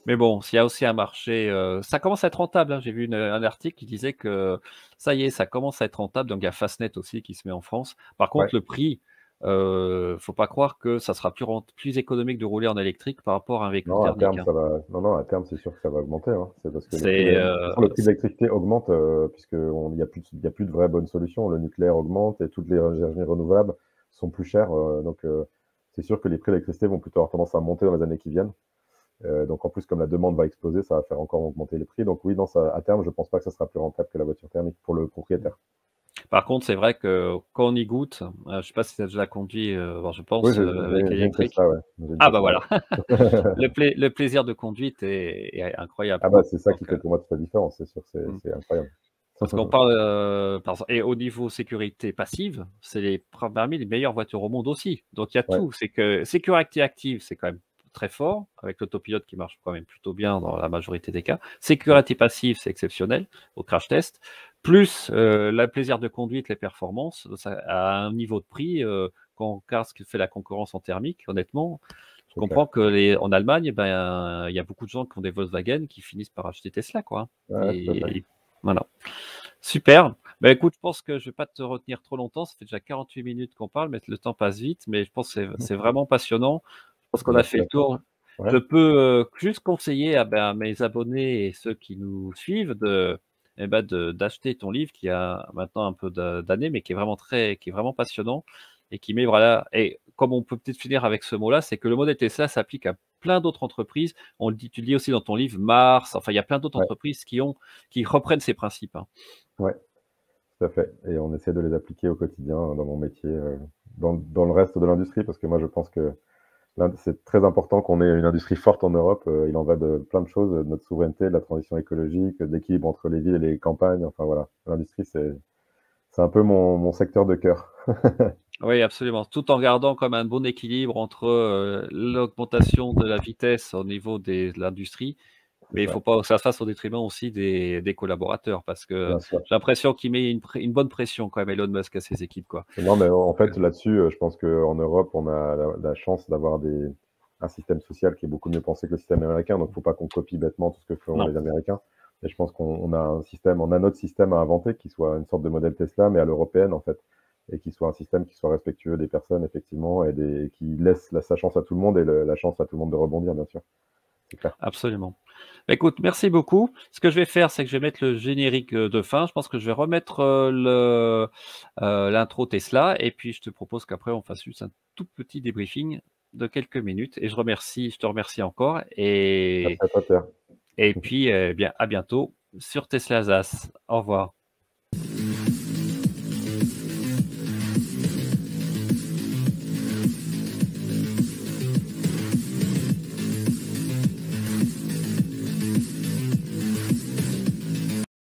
mais bon, s'il y a aussi un marché, ça commence à être rentable, hein. J'ai vu un article qui disait que ça y est, ça commence à être rentable, donc il y a Fastnet aussi qui se met en France. Par Ouais. contre, le prix, faut pas croire que ça sera plus économique de rouler en électrique par rapport à un véhicule Non, à thermique, terme, hein. ça va. Non, non, à terme, c'est sûr que ça va augmenter, hein. C'est parce que C'est, de toute façon, le prix de l'électricité augmente, il y a plus de vraies bonnes solutions. Le nucléaire augmente et toutes les énergies renouvelables sont plus chères. C'est sûr que les prix de l'électricité vont plutôt avoir tendance à monter dans les années qui viennent. Donc, en plus, comme la demande va exploser, ça va faire encore augmenter les prix. Donc, oui, non, ça, à terme, je pense pas que ça sera plus rentable que la voiture thermique pour le propriétaire. par contre, c'est vrai que quand on y goûte, je sais pas si tu as déjà conduit, bon, je Oui, pense, avec j'ai une l'électrique. Tesla, ouais. J'ai une Ah bah Tesla, voilà, ouais. le plaisir de conduite est incroyable, Ah bah, quoi. c'est ça qui Donc, fait pour moi toute la différence, c'est sûr, mmh. c'est incroyable. Parce qu'on parle, par exemple et au niveau sécurité passive, c'est parmi les meilleures voitures au monde aussi. Donc il y a Ouais, tout. C'est que sécurité active, c'est quand même très fort, avec l'autopilote qui marche quand même plutôt bien dans la majorité des cas. ouais, Sécurité passive, c'est exceptionnel au crash test. Plus, la plaisir de conduite, les performances, ça à un niveau de prix, quand on regarde ce que fait la concurrence en thermique, honnêtement, je c'est clair. comprends en Allemagne, ben, il y a beaucoup de gens qui ont des Volkswagen qui finissent par acheter Tesla, quoi, hein. Ouais, ouais, tout à fait. Et voilà. Super. Bah, écoute, je pense que je vais pas te retenir trop longtemps. Ça fait déjà 48 minutes qu'on parle, mais le temps passe vite. Mais je pense que c'est vraiment passionnant. Je pense qu'on a Merci fait à le toi. tour. Ouais, Je peux, juste conseiller à mes abonnés et ceux qui nous suivent d'acheter ton livre qui a maintenant un peu d'années, mais qui est vraiment passionnant et qui met voilà et comme on peut peut-être finir avec ce mot-là, c'est que le modèle Tesla s'applique à plein d'autres entreprises. On le dit tu le dis aussi dans ton livre, Mars, enfin il y a plein d'autres ouais, entreprises qui reprennent ces principes, hein. ouais, tout à fait et on essaie de les appliquer au quotidien, dans mon métier, dans le reste de l'industrie parce que moi je pense que là, c'est très important qu'on ait une industrie forte en Europe, il en va de plein de choses, de notre souveraineté, de la transition écologique, de l'équilibre entre les villes et les campagnes, enfin voilà. L'industrie, c'est un peu mon secteur de cœur. Oui, absolument. Tout en gardant comme un bon équilibre entre, l'augmentation de la vitesse au niveau de l'industrie, C'est mais il ça, faut pas que ça se fasse au détriment aussi des collaborateurs parce que bien sûr. j'ai l'impression qu'il met une bonne pression quand même Elon Musk à ses équipes, quoi. Non, mais en Donc, fait, là-dessus, je pense qu'en Europe, on a la chance d'avoir un système social qui est beaucoup mieux pensé que le système américain. Donc, faut pas qu'on copie bêtement tout ce que font non, les Américains. Et je pense on a notre système à inventer qui soit une sorte de modèle Tesla, mais à l'européenne, en fait. Et qui soit un système qui soit respectueux des personnes, effectivement, et qui laisse sa chance à tout le monde et la chance à tout le monde de rebondir, bien sûr. C'est clair. absolument. Bah, écoute, merci beaucoup. Ce que je vais faire, c'est que je vais mettre le générique, de fin. Je pense que je vais remettre, l'intro Tesla et puis je te propose qu'après on fasse juste un tout petit débriefing de quelques minutes et je te remercie encore Merci à toi, Pierre. et puis, bien, à bientôt sur Tesla Zas. Au revoir.